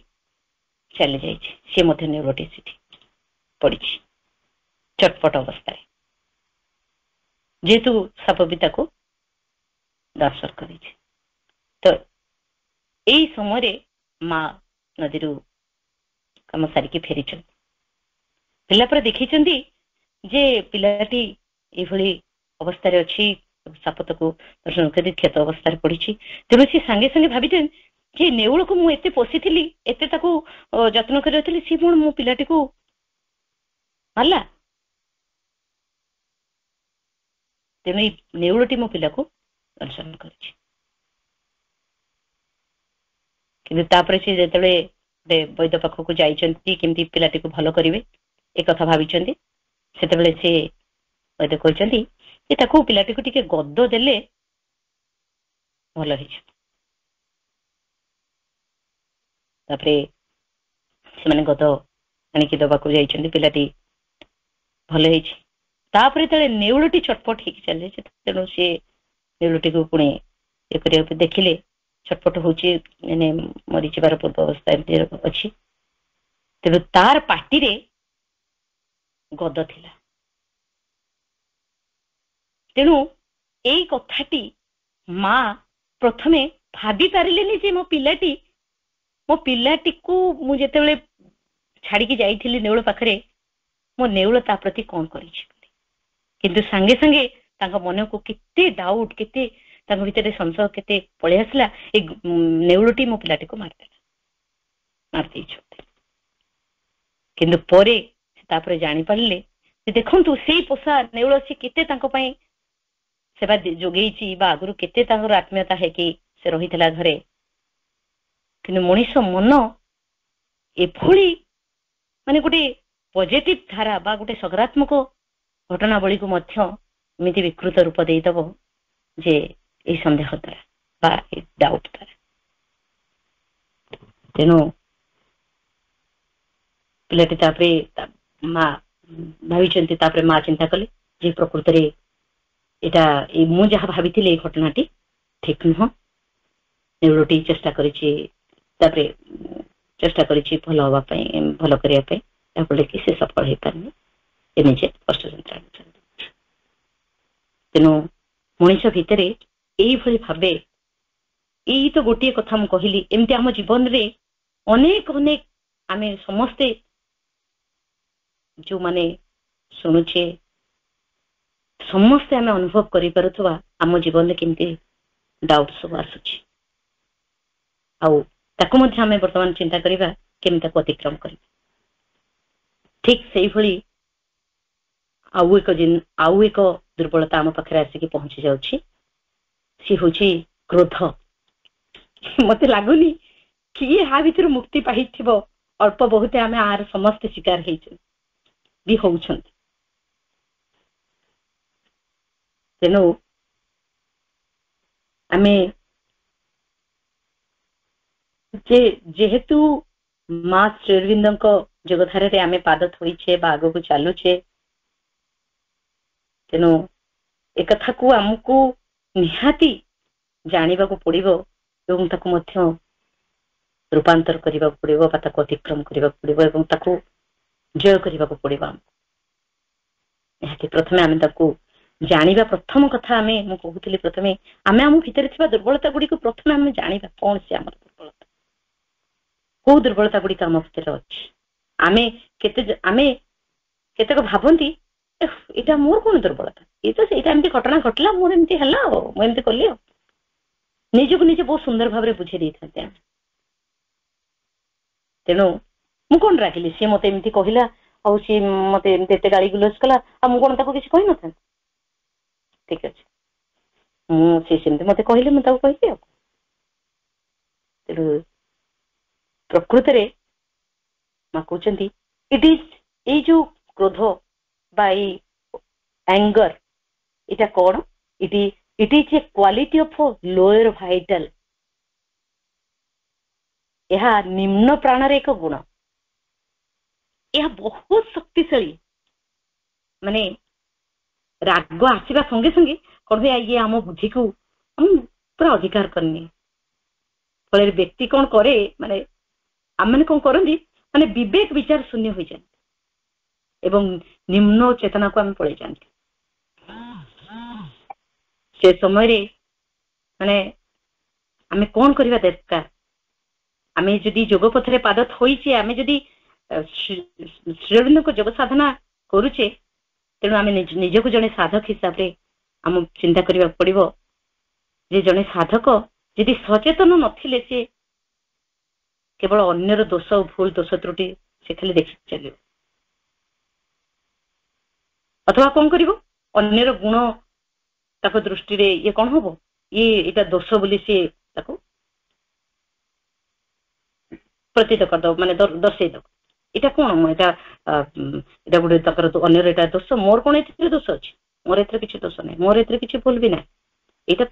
ଚାଲି ଯାଇଛି। ସିଏ ମଧ୍ୟ ନେଉଳଟି ସେଠି ପଡିଛି ଚଟପଟ ଅବସ୍ଥାରେ, ଯେହେତୁ ସାପ ବି ତାକୁ ଦଂଶନ କରିଛି। ତ ଏଇ ସମୟରେ ମା ନଦୀରୁ କାମ ସାରିକି ଫେରିଛନ୍ତି। ଫେରିଲା ପରେ ଦେଖିଛନ୍ତି ଯେ ପିଲାଟି ଏଇଭଳି ଅବସ୍ଥାରେ ଅଛି, ସାପ ତାକୁ ଦଂଶନ କରି କ୍ଷତ ଅବସ୍ଥାରେ ପଡିଛି। ତେଣୁ ସେ ସାଙ୍ଗେ ସାଙ୍ଗେ ଭାବିଛନ୍ତି ଯେ ନେଉଳକୁ ମୁଁ ଏତେ ପୋଷିଥିଲି, ଏତେ ତାକୁ ଯତ୍ନ କରି ରଖିଥିଲି, ସିଏ ପୁଣି ମୋ ପିଲାଟିକୁ ମାରିଲା। ତେଣୁ ଏଇ ନେଉଳଟି ମୋ ପିଲାକୁ ଦଂଶନ କରିଛି। କିନ୍ତୁ ତାପରେ ସେ ଯେତେବେଳେ ବୈଦ୍ୟ ପାଖକୁ ଯାଇଛନ୍ତି କେମିତି ପିଲାଟିକୁ ଭଲ କରିବେ ଏ କଥା ଭାବିଛନ୍ତି, ସେତେବେଳେ ସେ ବୈଦ୍ୟ କହିଛନ୍ତି ଯେ ତାକୁ ପିଲାଟିକୁ ଟିକେ ଗଦ ଦେଲେ ଭଲ ହେଇଯିବ। ତାପରେ ସେମାନେ ଗଦ ଆଣିକି ଦବାକୁ ଯାଇଛନ୍ତି, ପିଲାଟି ଭଲ ହେଇଛି। ତାପରେ ଯେତେବେଳେ ନେଉଳଟି ଛଟପଟ ହେଇକି ଚାଲିଯାଇଛି, ତେଣୁ ସେ ନେଉଳଟିକୁ ପୁଣି ଇଏ କରିବାକୁ ଦେଖିଲେ ଛଟପଟ ହଉଛି, ମରିଯିବାର ପୂର୍ବ ଅବସ୍ଥା ଏମିତି ଅଛି। ତେଣୁ ତାର ପାଟିରେ ଗଦ ଥିଲା। ତେଣୁ ଏଇ କଥାଟି ମା ପ୍ରଥମେ ଭାବି ପାରିଲେନି ଯେ ମୋ ପିଲାଟିକୁ ମୁଁ ଯେତେବେଳେ ଛାଡିକି ଯାଇଥିଲି ନେଉଳ ପାଖରେ, ମୋ ନେଉଳ ତା ପ୍ରତି କଣ କରିଛି। କିନ୍ତୁ ସାଙ୍ଗେ ସାଙ୍ଗେ ତାଙ୍କ ମନକୁ କେତେ ଡାଉଟ, କେତେ ତାଙ୍କ ଭିତରେ ସଂଶୟ କେତେ ପଳେଇ ଆସିଲା, ଏ ନେଉଳଟି ମୋ ପିଲାଟିକୁ ମାରିଦେଇଛନ୍ତି। କିନ୍ତୁ ପରେ ତାପରେ ଜାଣିପାରିଲେ ଯେ ଦେଖନ୍ତୁ ସେଇ ପୋଷା ନେଉଳ ସେ କେତେ ତାଙ୍କ ପାଇଁ ସେବା ଯୋଗେଇଛି ବା ଆଗରୁ କେତେ ତାଙ୍କର ଆତ୍ମୀୟତା ହେଇକି ସେ ରହିଥିଲା ଘରେ, କିନ୍ତୁ ମଣିଷ ମନ ଏଭଳି ମାନେ ଗୋଟେ ପଜିଟିଭ ଧାରା ବା ଗୋଟେ ସକାରାତ୍ମକ ଘଟଣାବଳୀକୁ ମଧ୍ୟ ଏମିତି ବିକୃତ ରୂପ ଦେଇଦବ ଯେ ଏଇ ସନ୍ଦେହ ଦ୍ୱାରା ବା ଏଇ ଡାଉଟ ଦ୍ୱାରା। ତେଣୁ ପିଲାଟି ତାପରେ ମା ଭାବିଛନ୍ତି, ତାପରେ ମା ଚିନ୍ତା କଲେ ଯେ ପ୍ରକୃତରେ ଏଇଟା ମୁଁ ଯାହା ଭାବିଥିଲି ଏଇ ଘଟଣାଟି ଠିକ ନୁହଁ। ନେଉଳଟି ଚେଷ୍ଟା କରିଛି, ତାପରେ ଚେଷ୍ଟା କରିଛି ଭଲ ହବା ପାଇଁ, ଭଲ କରିବା ପାଇଁ, ଯାହାଫଳରେ କି ସେ ସଫଳ ହେଇପାରିନି, ଏ ନିଜେ କଷ୍ଟ ଯନ୍ତ୍ରଣା। ତେଣୁ ମଣିଷ ଭିତରେ ଏଇଭଳି ଭାବେ, ଏଇ ତ ଗୋଟିଏ କଥା ମୁଁ କହିଲି, ଏମିତି ଆମ ଜୀବନରେ ଅନେକ ଅନେକ ଆମେ ସମସ୍ତେ ଯୋଉମାନେ ଶୁଣୁଛେ ସମସ୍ତେ ଆମେ ଅନୁଭବ କରିପାରୁଥିବା ଆମ ଜୀବନରେ କେମିତି ଡାଉଟ ସବୁ ଆସୁଛି, ଆଉ ତାକୁ ମଧ୍ୟ ଆମେ ବର୍ତ୍ତମାନ ଚିନ୍ତା କରିବା କେମିତି ତାକୁ ଅତିକ୍ରମ କରିବା। ଠିକ ସେଇଭଳି ଆଉ ଏକ ଦୁର୍ବଳତା ଆମ ପାଖରେ ଆସିକି ପହଞ୍ଚି ଯାଉଛି, ସେ ହଉଛି କ୍ରୋଧ। ମତେ ଲାଗୁନି କିଏ ହା ଭିତରୁ ମୁକ୍ତି ପାଇଥିବ, ଅଳ୍ପ ବହୁତ ଆମେ ଆର ସମସ୍ତେ ଶିକାର ହେଇଛୁ ବି ହଉଛନ୍ତି। ତେଣୁ ଆମେ ଯେହେତୁ ମା ଶ୍ରୀ ଅରବିନ୍ଦଙ୍କ ଯୋଗଧାରାରେ ଆମେ ପାଦ ଥୋଇଛେ ବା ଆଗକୁ ଚାଲୁଛେ, ତେଣୁ ଏକଥାକୁ ଆମକୁ ନିହାତି ଜାଣିବାକୁ ପଡିବ ଏବଂ ତାକୁ ମଧ୍ୟ ରୂପାନ୍ତର କରିବାକୁ ପଡିବ ବା ତାକୁ ଅତିକ୍ରମ କରିବାକୁ ପଡିବ ଏବଂ ତାକୁ ଜୟ କରିବାକୁ ପଡିବ। ଆମକୁ ନିହାତି ପ୍ରଥମେ ଆମେ ତାକୁ ଜାଣିବା। ପ୍ରଥମ କଥା ମୁଁ କହୁଥିଲି ପ୍ରଥମେ ଆମେ ଆମ ଭିତରେ ଥିବା ଦୁର୍ବଳତା ଗୁଡିକୁ ପ୍ରଥମେ ଆମେ ଜାଣିବା, କଣ ସେ ଆମର ଦୁର୍ବଳତା, କୋଉ ଦୁର୍ବଳତା ଗୁଡିକ ଆମ ଭିତରେ ଅଛି। ଆମେ କେତେକ ଭାବନ୍ତି ଏଇଟା ମୋର କଣ ଦୁର୍ବଳତା, ଏଇ ତ ସେଇଟା ଏମିତି ଘଟଣା ଘଟିଲା, ମୋର ଏମିତି ହେଲା, ଆଉ ମୁଁ ଏମିତି କଲି, ଆଉ ନିଜକୁ ନିଜେ ବହୁତ ସୁନ୍ଦର ଭାବରେ ବୁଝେଇ ଦେଇଥାନ୍ତି ଆମେ। ତେଣୁ ମୁଁ କଣ ରାଗିଲି, ସିଏ ମତେ ଏମିତି କହିଲା, ଆଉ ସିଏ ମତେ ଏମିତି ଏତେ ଗାଳି ଗୁଲଜ କଲା, ଆଉ ମୁଁ କଣ ତାକୁ କିଛି କହିନଥାନ୍ତି। ଠିକ ଅଛି, ସେ ସେମିତି ମତେ କହିଲେ, ମୁଁ ତାକୁ କହିଲି। ଆଉ ତେଣୁ ପ୍ରକୃତରେ ମା କହୁଛନ୍ତି ଏଇ ଯୋଉ କ୍ରୋଧ ବା ଏଇ ଆଙ୍ଗର, ଏଇଟା କଣ, it is a quality of lower vital. ଏହା ନିମ୍ନ ପ୍ରାଣର ଏକ ଗୁଣ, ଏହା ବହୁତ ଶକ୍ତିଶାଳୀ। ମାନେ ରାଗ ଆସିବା ସଙ୍ଗେ ସଙ୍ଗେ କଣ ହୁଏ, ଇଏ ଆମ ବୁଦ୍ଧିକୁ ପୁରା ଅଧିକାର କରିନିଏ। ଫଳରେ ବ୍ୟକ୍ତି କଣ କରେ, ମାନେ ଆମମାନେ କଣ କରନ୍ତି, ମାନେ ବିବେକ ବିଚାର ଶୂନ୍ୟ ହୋଇଯାନ୍ତି ଏବଂ ନିମ୍ନ ଚେତନାକୁ ଆମେ ପଳେଇ ଯାଆନ୍ତି। ସେ ସମୟରେ ମାନେ ଆମେ କଣ କରିବା ଦରକାର, ଆମେ ଯଦି ଯୋଗ ପଥରେ ପାଦ ଥୋଇଛେ, ଆମେ ଯଦି ଶ୍ରୀ ଅରବିନ୍ଦଙ୍କ ଯୋଗ ସାଧନା କରୁଛେ, ତେଣୁ ଆମେ ନିଜକୁ ଜଣେ ସାଧକ ହିସାବରେ ଆମକୁ ଚିନ୍ତା କରିବାକୁ ପଡିବ ଯେ ଜଣେ ସାଧକ ଯଦି ସଚେତନ ନଥିଲେ, ସେ କେବଳ ଅନ୍ୟର ଦୋଷ, ଭୁଲ, ଦୋଷ ତ୍ରୁଟି ସେ ଖାଲି ଦେଖିକି ଚାଲିବ, ଅଥବା କଣ କରିବ, ଅନ୍ୟର ଗୁଣ ତାଙ୍କ ଦୃଷ୍ଟିରେ ଇଏ କଣ ହବ, ଏଇଟା ଦୋଷ ବୋଲି ସିଏ ତାକୁ ପ୍ରତୀତ କରିଦବ, ମାନେ ଦର୍ଶେଇଦବ। ଏଇଟା କଣ, ଏଇଟା ଗୋଟେ ତାଙ୍କର ଅନ୍ୟର ଏଇଟା ଦୋଷ, ମୋର କଣ ଏଥିରେ ଦୋଷ ଅଛି, ମୋର ଏଥିରେ କିଛି ଦୋଷ ନାହିଁ, ମୋର ଏଥିରେ କିଛି ଭୁଲ ବି ନାହିଁ, ଏଇଟା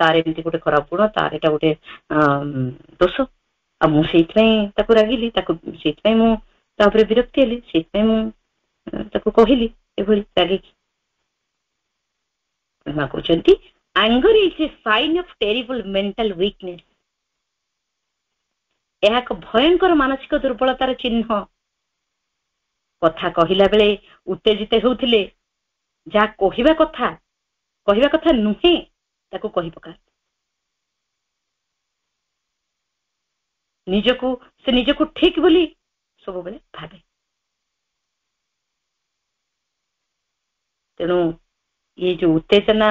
ତାର ଏମିତି ଗୋଟେ ଖରାପ ଗୁଣ, ତାର ଏଇଟା ଗୋଟେ ଦୋଷ, ଆଉ ମୁଁ ସେଇଥିପାଇଁ ତାକୁ ରାଗିଲି, ସେଇଥିପାଇଁ ମୁଁ ତା ଉପରେ ବିରକ୍ତି ହେଲି, ସେଇଥିପାଇଁ ମୁଁ ତାକୁ କହିଲି ଏଭଳି ରାଗିକି। ମା କହୁଛନ୍ତି anger is a sign of terrible mental weakness. ଏହା ଏକ ଭୟଙ୍କର ମାନସିକ ଦୁର୍ବଳତାର ଚିହ୍ନ। କଥା କହିଲା ବେଳେ ଉତ୍ତେଜିତ ହେଉଥିଲେ, ଯାହା କହିବା କଥା ନୁହେଁ ତାକୁ କହି ପକାନ୍ତି। ସେ ନିଜକୁ ଠିକ ବୋଲି ସବୁବେଳେ ଭାବେ। ତେଣୁ ଇଏ ଯୋଉ ଉତ୍ତେଜନା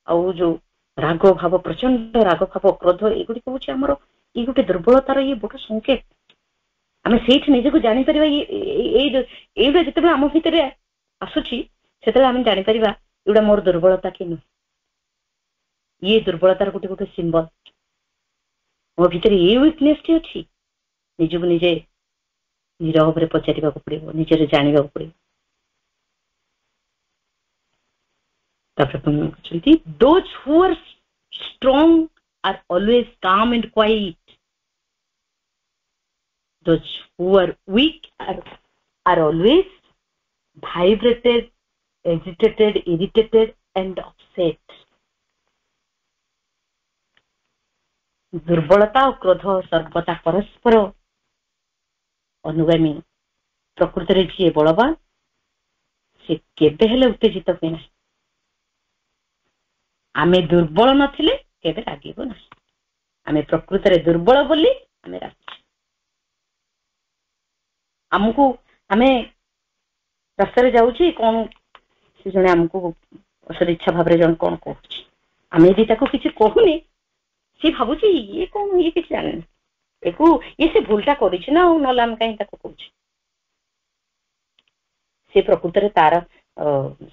ଆଉ ଯୋଉ ରାଗ ଭାବ, ପ୍ରଚଣ୍ଡ ରାଗ ଭାବ, କ୍ରୋଧ, ଏଗୁଡିକ ହଉଛି ଆମର ଏଇ ଗୋଟେ ଦୁର୍ବଳତାର ଇଏ ବଡ ସଂକେତ। ଆମେ ସେଇଠି ନିଜକୁ ଜାଣିପାରିବା, ଏଇଟା ଯେତେବେଳେ ଆମ ଭିତରେ ଆସୁଛି, ସେତେବେଳେ ଆମେ ଜାଣିପାରିବା ଏଗୁଡା ମୋର ଦୁର୍ବଳତା କି ନୁହେଁ। ଇଏ ଦୁର୍ବଳତାର ଗୋଟେ ଗୋଟେ ସିମ୍ବଲ। ମୋ ଭିତରେ ଏ ୱିକନେସଟି ଅଛି, ନିଜକୁ ନିଜେ ନିଜ ଭାବରେ ପଚାରିବାକୁ ପଡିବ, ନିଜରେ ଜାଣିବାକୁ ପଡିବ। ତାପରେ କହୁଛନ୍ତି those who are strong are always calm and quiet. Those who are weak are always vibrated, agitated, irritated and upset. ଦୁର୍ବଳତା ଓ କ୍ରୋଧ ସର୍ବଦା ପରସ୍ପର ଅନୁଗାମୀ। ପ୍ରକୃତରେ ଯିଏ ବଳବାନ ସେ କେବେ ହେଲେ ଉତ୍ତେଜିତ ହୁଏ ନାହିଁ। ଆମେ ଦୁର୍ବଳ ନଥିଲେ କେବେ ରାଗିବ ନାହିଁ। ଆମେ ପ୍ରକୃତରେ ଦୁର୍ବଳ ବୋଲି ଆମେ ରାଗିଛୁ। ଆମକୁ ଆମେ ରାସ୍ତାରେ ଯାଉଛି, କଣ ସେ ଜଣେ ଆମକୁ ଅସଦିଚ୍ଛା ଭାବରେ ଜଣେ କଣ କହୁଛି, ଆମେ ଯଦି ତାକୁ କିଛି କହୁନି, ସେ ଭାବୁଛି ଇଏ କଣ, ଇଏ କିଛି ଜାଣିନି, ଇଏ ସେ ଭୁଲଟା କରିଛି ନା, ଆଉ ନହେଲେ ଆମେ କାହିଁ ତାକୁ କହୁଛୁ। ସେ ପ୍ରକୃତରେ ତାର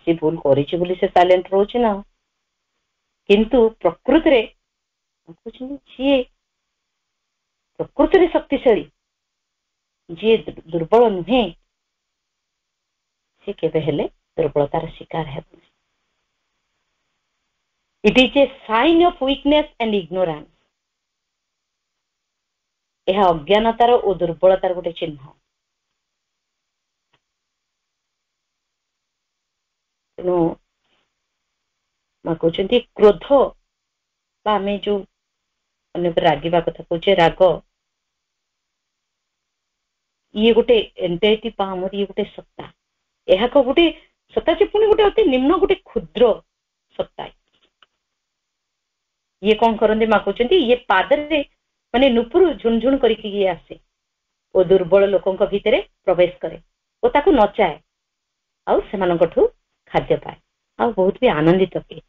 ସେ ଭୁଲ କରିଛି ବୋଲି ସେ ସାଇଲେଣ୍ଟ ରହୁଛି ନା। କିନ୍ତୁ ପ୍ରକୃତରେ ଯିଏ ପ୍ରକୃତରେ ଶକ୍ତିଶାଳୀ, ଯିଏ ଦୁର୍ବଳ ନୁହେଁ, ସେ କେବେ ହେଲେ ଦୁର୍ବଳତାର ଶିକାର ହେବନି। It is a sign of weakness and ignorance. ଏହା ଅଜ୍ଞାନତାର ଓ ଦୁର୍ବଳତାର ଗୋଟେ ଚିହ୍ନ। ତେଣୁ କହୁଛନ୍ତି କ୍ରୋଧ ବା ଆମେ ଯୋଉ ଅନ୍ୟ ଉପରେ ରାଗିବା କଥା କହୁଛେ, ରାଗ ଇଏ ଗୋଟେ ଏଣ୍ଟାଇଟି ବା ଆମର ଇଏ ଗୋଟେ ସତ୍ତା। ଏହା ଗୋଟେ ସତ୍ତା ଯେ ପୁଣି ଗୋଟେ ଅତି ନିମ୍ନ ଗୋଟେ କ୍ଷୁଦ୍ର ସତ୍ତା। ଇଏ କଣ କରନ୍ତି ମା କହୁଛନ୍ତି, ଇଏ ପାଦରେ ମାନେ ନୁପୁର ଝୁଣଝୁଣ କରିକି ଇଏ ଆସେ ଓ ଦୁର୍ବଳ ଲୋକଙ୍କ ଭିତରେ ପ୍ରବେଶ କରେ ଓ ତାକୁ ନଚାଏ, ଆଉ ସେମାନଙ୍କଠୁ ଖାଦ୍ୟ ପାଏ, ଆଉ ବହୁତ ବି ଆନନ୍ଦିତ ହୁଏ।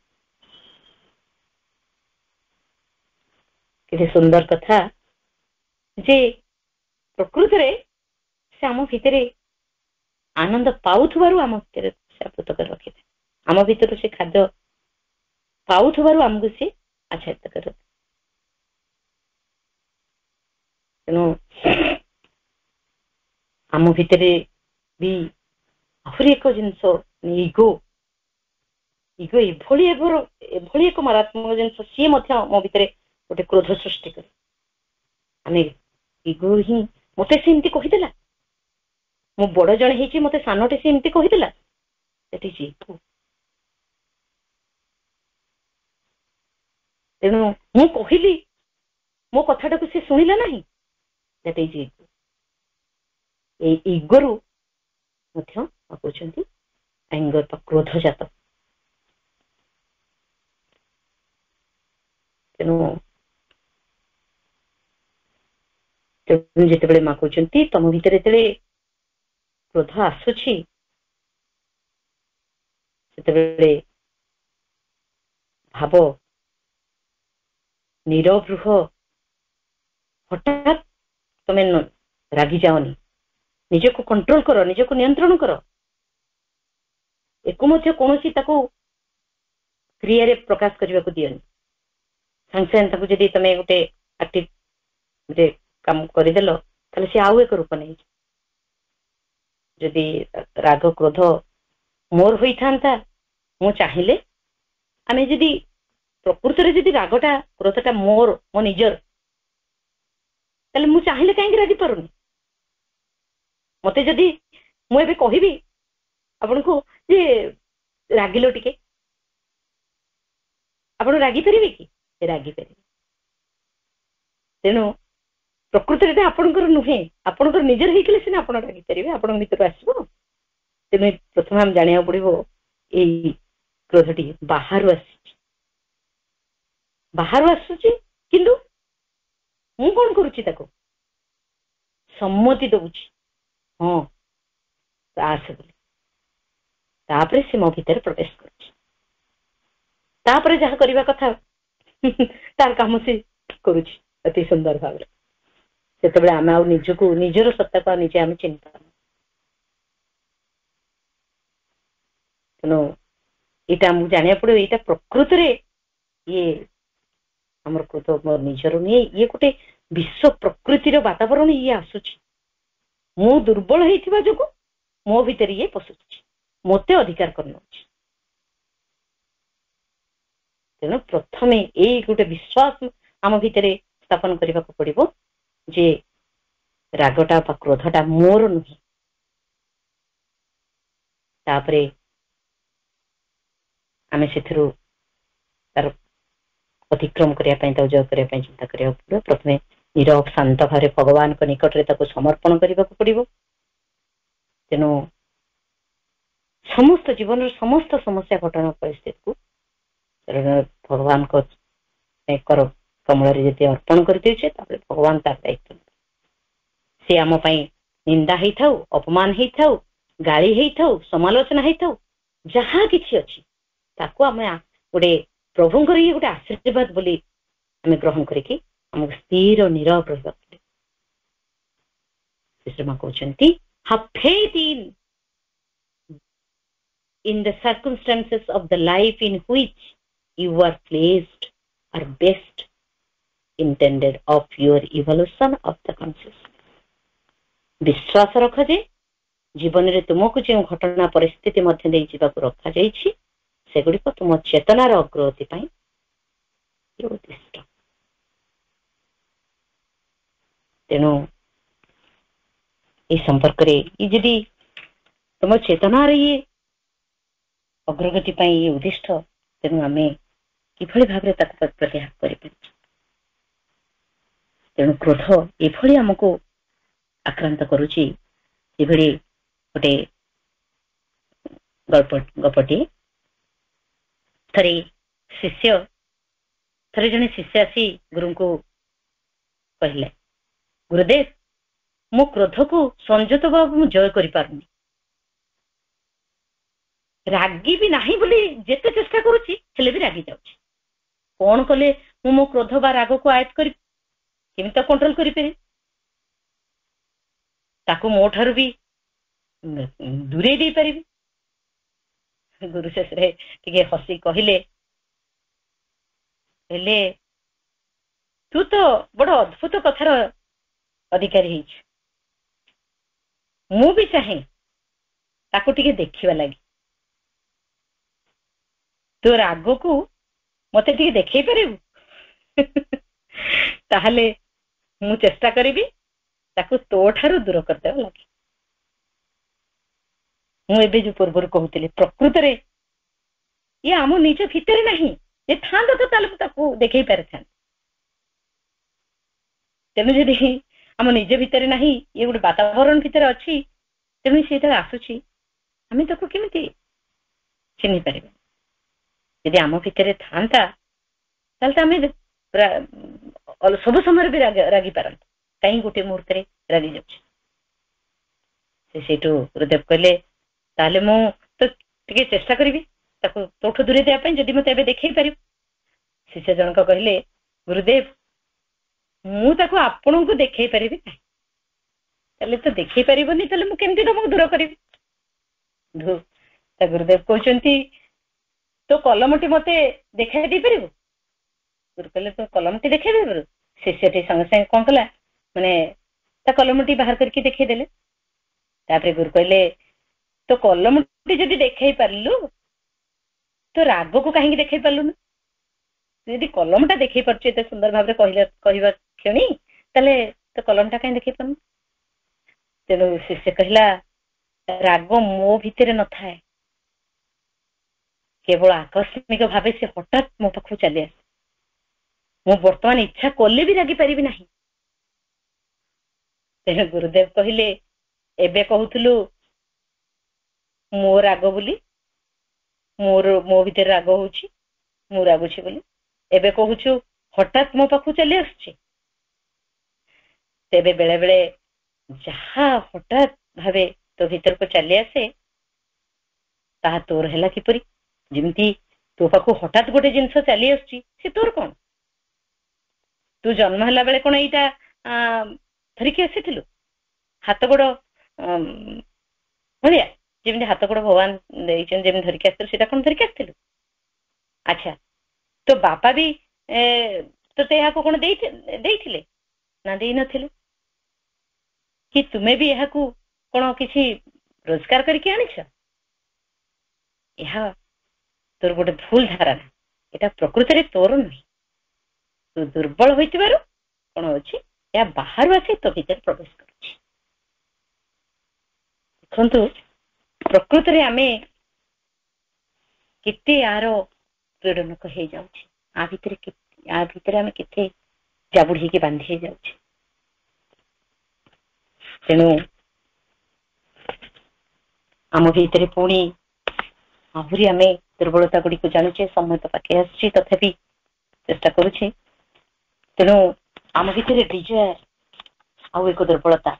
କେତେ ସୁନ୍ଦର କଥା ଯେ ପ୍ରକୃତରେ ସେ ଆମ ଭିତରେ ଆନନ୍ଦ ପାଉଥିବାରୁ ଆମ ଭିତରେ ସେ ଆବୃତ କରି ରଖିଥାଏ। ଆମ ଭିତରୁ ସେ ଖାଦ୍ୟ ପାଉଥିବାରୁ ଆମକୁ ସେ ଆଚ୍ଛାଦିତ କରି ରଖିଥାଏ। ତେଣୁ ଆମ ଭିତରେ ବି ଆହୁରି ଏକ ଜିନିଷ ଇଗୋ ଏଭଳି ଏକ ମାରାତ୍ମକ ଜିନିଷ, ସିଏ ମଧ୍ୟ ମୋ ଭିତରେ ଗୋଟେ କ୍ରୋଧ ସୃଷ୍ଟି କରେ। ଆମେ ଇଗୋ ହିଁ ମତେ ସେ ଏମିତି କହିଦେଲା, ମୁଁ ବଡ ଜଣେ ହେଇଛି ମତେ ସାନଟେ ସେ ଏମିତି କହିଦେଲା, ସେଠି ଇଗୋ। ତେଣୁ ମୁଁ କହିଲି, ମୋ କଥାଟାକୁ ସେ ଶୁଣିଲା ନାହିଁ, that is ego। ଏଇ ଇଗୋରୁ ମଧ୍ୟ କହୁଛନ୍ତି ଆଙ୍ଗର ବା କ୍ରୋଧ ଜାତ। ତେଣୁ ଯେତେବେଳେ ମା କହୁଛନ୍ତି ତମ ଭିତରେ ଯେତେବେଳେ କ୍ରୋଧ ଆସୁଛି, ସେତେବେଳେ ଭାବ ନୀରବ ରୁହ, ହଠାତ୍ ତମେ ରାଗି ଯାଅନି, ନିଜକୁ କଣ୍ଟ୍ରୋଲ କର, ନିଜକୁ ନିୟନ୍ତ୍ରଣ କର। ଏକୁ ମଧ୍ୟ କୌଣସି ତାକୁ କ୍ରିୟାରେ ପ୍ରକାଶ କରିବାକୁ ଦିଅନି। ସାଙ୍ଗେ ସାଙ୍ଗେ ତାକୁ ଯଦି ତମେ ଗୋଟେ ଆକ୍ଟିଭ କାମ କରିଦେଲ, ତାହେଲେ ସେ ଆଉ ଏକ ରୂପ ନେଇଛି। ଯଦି ରାଗ କ୍ରୋଧ ମୋର ହୋଇଥାନ୍ତା, ମୁଁ ଚାହିଁଲେ ଆମେ ଯଦି ପ୍ରକୃତରେ ଯଦି ରାଗଟା କ୍ରୋଧଟା ମୋ ନିଜର, ତାହେଲେ ମୁଁ ଚାହିଁଲେ କାହିଁକି ରାଗି ପାରୁନି? ମତେ ଯଦି ମୁଁ ଏବେ କହିବି ଆପଣଙ୍କୁ ଯେ ରାଗିଲ ଟିକେ, ଆପଣ ରାଗିପାରିବେ କି? ରାଗିପାରିବେ। ତେଣୁ ପ୍ରକୃତରେ ଏଟା ଆପଣଙ୍କର ନୁହେଁ, ଆପଣଙ୍କର ନିଜର ହେଇଥିଲେ ସିନା ଆପଣ ରାଗିପାରିବେ, ଆପଣଙ୍କ ଭିତରୁ ଆସିବ। ତେଣୁ ପ୍ରଥମେ ଆମେ ଜାଣିବାକୁ ପଡିବ ଏଇ କ୍ରୋଧଟି ବାହାରୁ ଆସୁଛି, କିନ୍ତୁ ମୁଁ କଣ କରୁଛି, ତାକୁ ସମ୍ମତି ଦଉଛି, ହଁ ଆସେ ବୋଲି। ତାପରେ ସେ ମୋ ଭିତରେ ପ୍ରବେଶ କରୁଛି, ତାପରେ ଯାହା କରିବା କଥା ତାର କାମ ସେ କରୁଛି ଅତି ସୁନ୍ଦର ଭାବରେ। ସେତେବେଳେ ଆମେ ଆଉ ନିଜକୁ, ନିଜର ସତ୍ତାକୁ ଆଉ ନିଜେ ଆମେ ଚିହ୍ନି ପାରୁ। ତେଣୁ ଏଇଟା ଆମକୁ ଜାଣିବାକୁ ପଡିବ, ଏଇଟା ପ୍ରକୃତରେ ଇଏ ଆମର କ୍ରୋଧ ମୋର ନିଜର ନୁହେଁ, ଇଏ ଗୋଟେ ବିଶ୍ୱ ପ୍ରକୃତିର ବାତାବରଣ ଇଏ ଆସୁଛି। ମୁଁ ଦୁର୍ବଳ ହେଇଥିବା ଯୋଗୁ ମୋ ଭିତରେ ଇଏ ପଶୁଛି, ମୋତେ ଅଧିକାର କରିନେଉଛି। ତେଣୁ ପ୍ରଥମେ ଏଇ ଗୋଟେ ବିଶ୍ୱାସ ଆମ ଭିତରେ ସ୍ଥାପନ କରିବାକୁ ପଡିବ ଯେ ରାଗଟା ବା କ୍ରୋଧଟା ମୋର ନୁହେଁ। ତାପରେ ଆମେ ସେଥିରୁ ତାର ଅତିକ୍ରମ କରିବା ପାଇଁ, ତାକୁ ଜୟ କରିବା ପାଇଁ ଚିନ୍ତା କରିବାକୁ ପଡିବ। ପ୍ରଥମେ ନିରବ ଶାନ୍ତ ଭାବରେ ଭଗବାନଙ୍କ ନିକଟରେ ତାକୁ ସମର୍ପଣ କରିବାକୁ ପଡିବ। ତେଣୁ ସମସ୍ତ ଜୀବନର ସମସ୍ତ ସମସ୍ୟା ଘଟଣା ପରିସ୍ଥିତିକୁ ଭଗବାନଙ୍କ କମଳରେ ଯଦି ଅର୍ପଣ କରିଦେଉଛେ, ତାପରେ ଭଗବାନ ତାର ଦାୟିତ୍ୱ ନେବେ। ସେ ଆମ ପାଇଁ ନିନ୍ଦା ହେଇଥାଉ, ଅପମାନ ହେଇଥାଉ, ଗାଳି ହେଇଥାଉ, ସମାଲୋଚନା ହେଇଥାଉ, ଯାହା କିଛି ଅଛି ତାକୁ ଆମେ ଗୋଟେ ପ୍ରଭୁଙ୍କର ଇଏ ଗୋଟେ ଆଶୀର୍ବାଦ ବୋଲି ଆମେ ଗ୍ରହଣ କରିକି ଆମକୁ ସ୍ଥିର ନିରବ ରହିବାକୁ ପଡିବ। ଶ୍ରୀମା କହୁଛନ୍ତି have faith in the circumstances of the life in which you are placed are best intended of your evolution of the consciousness. ବିଶ୍ୱାସ ରଖ ଯେ ଜୀବନରେ ତୁମକୁ ଯେଉଁ ଘଟଣା ପରିସ୍ଥିତି ମଧ୍ୟ ଦେଇ ଯିବାକୁ ରଖାଯାଇଛି ସେଗୁଡିକ ତୁମ ଚେତନାର ଅଗ୍ରଗତି ପାଇଁ ଉଦ୍ଦିଷ୍ଟ। ତେଣୁ ଏ ସମ୍ପର୍କରେ ଯଦି ତୁମ ଚେତନାର ଇଏ ଅଗ୍ରଗତି ପାଇଁ ଇଏ ଉଦ୍ଦିଷ୍ଟ, ତେଣୁ ଆମେ କିଭଳି ଭାବରେ ତାକୁ ପ୍ରତ୍ୟାହାର କରିପାରିବା। ତେଣୁ କ୍ରୋଧ ଏଭଳି ଆମକୁ ଆକ୍ରାନ୍ତ କରୁଛି। ଏଭଳି ଗୋଟେ ଗପଟି, ଥରେ ଜଣେ ଶିଷ୍ୟ ଆସି ଗୁରୁଙ୍କୁ କହିଲେ, ଗୁରୁଦେବ ମୋ କ୍ରୋଧକୁ ସଂଯତ ଭାବେ ମୁଁ ଜୟ କରିପାରୁନି, ରାଗି ବି ନାହିଁ ବୋଲି ଯେତେ ଚେଷ୍ଟା କରୁଛି ହେଲେ ବି ରାଗି ଯାଉଛି। କଣ କଲେ ମୁଁ ମୋ କ୍ରୋଧ ବା ରାଗକୁ ଆୟତ୍ତ କରି କେମିତି କଣ୍ଟ୍ରୋଲ କରିପାରିବି, ତାକୁ ମୋ ଠାରୁ ବି ଦୂରେଇ ଦେଇପାରିବି? ଗୁରୁ ଶେଷରେ ଟିକେ ହସି କହିଲେ, ହେଲେ ତୁ ତ ବଡ ଅଦ୍ଭୁତ କଥାର ଅଧିକାରୀ ହେଇଛୁ, ମୁଁ ବି ଚାହେଁ ତାକୁ ଟିକେ ଦେଖିବା ଲାଗି। ତୋ ରାଗକୁ ମତେ ଟିକେ ଦେଖେଇ ପାରିବୁ? ତାହେଲେ ମୁଁ ଚେଷ୍ଟା କରିବି ତାକୁ ତୋ ଠାରୁ ଦୂର କରିଦେବା ଲାଗି। ମୁଁ ଏବେ ଯୋଉ ପୂର୍ବରୁ କହୁଥିଲି, ପ୍ରକୃତରେ ଇଏ ଆମ ନିଜ ଭିତରେ ନାହିଁ, ଯେ ଥାନ୍ତା ତ ତାହେଲେ ତାକୁ ଦେଖେଇ ପାରିଥାନ୍ତି। ତେଣୁ ଯଦି ଆମ ନିଜ ଭିତରେ ନାହିଁ, ଇଏ ଗୋଟେ ବାତାବରଣ ଭିତରେ ଅଛି, ତେଣୁ ସେଇଟା ଆସୁଛି, ଆମେ ତାକୁ କେମିତି ଚିହ୍ନି ପାରିବା? ଯଦି ଆମ ଭିତରେ ଥାନ୍ତା ତାହେଲେ ତ ଆମେ ସବୁ ସମୟରେ ବି ରାଗି ପାରନ୍ତି, କାହିଁ ଗୋଟେ ମୁହୂର୍ତ୍ତରେ ରାଗି ଯାଉଛି। ସେଇଠୁ ଗୁରୁଦେବ କହିଲେ, ତାହେଲେ ମୁଁ ତ ଟିକେ ଚେଷ୍ଟା କରିବି ତାକୁ ତୋଠୁ ଦୂରେଇ ଦେବା ପାଇଁ, ଯଦି ମତେ ଏବେ ଦେଖେଇ ପାରିବୁ। ଶିଷ୍ୟ ଜଣକ କହିଲେ, ଗୁରୁଦେବ ମୁଁ ତାକୁ ଆପଣଙ୍କୁ ଦେଖେଇ ପାରିବି ନାହିଁ। ତାହେଲେ ତ ଦେଖେଇ ପାରିବନି, ତାହେଲେ ମୁଁ କେମିତି ତମକୁ ଦୂର କରିବି? ତା ଗୁରୁଦେବ କହୁଛନ୍ତି, ତୋ କଲମଟି ମତେ ଦେଖାଇ ଦେଇପାରିବୁ? ଗୁରୁ କହିଲେ, ତୋ କଲମଟି ଦେଖେଇ ଦେଇପାରିବୁ? ଶିଷ୍ୟଟି ସାଙ୍ଗେ ସାଙ୍ଗେ କଣ କଲା, ମାନେ ତା କଲମଟି ବାହାର କରିକି ଦେଖେଇ ଦେଲେ। ତାପରେ ଗୁରୁ କହିଲେ, ତୋ କଲମଟି ଯଦି ଦେଖେଇ ପାରିଲୁ, ତୋ ରାଗକୁ କାହିଁକି ଦେଖେଇ ପାରିଲୁନି? ଯଦି କଲମଟା ଦେଖେଇ ପାରୁଛୁ ଏତେ ସୁନ୍ଦର ଭାବରେ କହିବା କ୍ଷଣି, ତାହେଲେ ତୋ କଲମଟା କାହିଁ ଦେଖେଇ ପାରୁନୁ? ତେଣୁ ଶିଷ୍ୟ କହିଲା, ରାଗ ମୋ ଭିତରେ ନଥାଏ, କେବଳ ଆକସ୍ମିକ ଭାବେ ସେ ହଠାତ୍ ମୋ ପାଖକୁ ଚାଲି ଆସେ। ମୁଁ ବର୍ତ୍ତମାନ ଇଚ୍ଛା କଲେ ବି ରାଗି ପାରିବି ନାହିଁ। ତେଣୁ ଗୁରୁଦେବ କହିଲେ, ଏବେ କହୁଥିଲୁ ମୋ ରାଗ ବୋଲି, ମୋ ଭିତରେ ରାଗ ହଉଛି, ମୁଁ ରାଗୁଛି ବୋଲି, ଏବେ କହୁଛୁ ହଠାତ୍ ମୋ ପାଖକୁ ଚାଲି ଆସୁଛି। ତେବେ ବେଳେ ବେଳେ ଯାହା ହଠାତ୍ ଭାବେ ତୋ ଭିତରକୁ ଚାଲି ଆସେ ତାହା ତୋର ହେଲା କିପରି? ଯେମିତି ତୋ ପାଖକୁ ହଠାତ୍ ଗୋଟେ ଜିନିଷ ଚାଲି ଆସୁଛି, ସେ ତୋର କଣ? ତୁ ଜନ୍ମ ହେଲା ବେଳେ କଣ ଏଇଟା ଧରିକି ଆସିଥିଲୁ? ହାତ ଗୋଡ ଭଳିଆ ଯେମିତି ହାତ ଗୋଡ ଭଗବାନ ଦେଇଛନ୍ତି, ଯେମିତି ଧରିକି ଆସିଥିଲୁ, ସେଇଟା କଣ ଧରିକି ଆସିଥିଲୁ? ଆଚ୍ଛା, ତୋ ବାପା ବି ତତେ ଏହାକୁ କଣ ଦେଇଥିଲେ ନା ଦେଇନଥିଲେ? କି ତୁମେ ବି ଏହାକୁ କଣ କିଛି ରୋଜଗାର କରିକି ଆଣିଛ? ଏହା ତୋର ଗୋଟେ ଭୁଲ ଧାରଣା। ଏଟା ପ୍ରକୃତରେ ତୋର ନୁହେଁ। ତୁ ଦୁର୍ବଳ ହୋଇଥିବାରୁ କଣ ଅଛି, ଏହା ବାହାରୁ ଆସି ତୋ ଭିତରେ ପ୍ରବେଶ କରୁଛି। ଦେଖନ୍ତୁ, ପ୍ରକୃତରେ ଆମେ କେତେ ଆର ପ୍ରେରଣକ ହେଇଯାଉଛି। ଆ ଭିତରେ ଆମେ କେତେ ଜାବୁଡି ହେଇକି ବାନ୍ଧି ହେଇଯାଉଛି। ତେଣୁ ଆମ ଭିତରେ ପୁଣି ଆହୁରି ଆମେ ଦୁର୍ବଳତା ଗୁଡିକୁ ଜାଣୁଛେ। ସମୟ ତ ପାଖେଇ ଆସୁଛି, ତଥାପି ଚେଷ୍ଟା କରୁଛେ। ତେଣୁ ଆମ ଭିତରେ ଡିଜାୟାର ଆଉ ଏକ ଦୁର୍ବଳତା,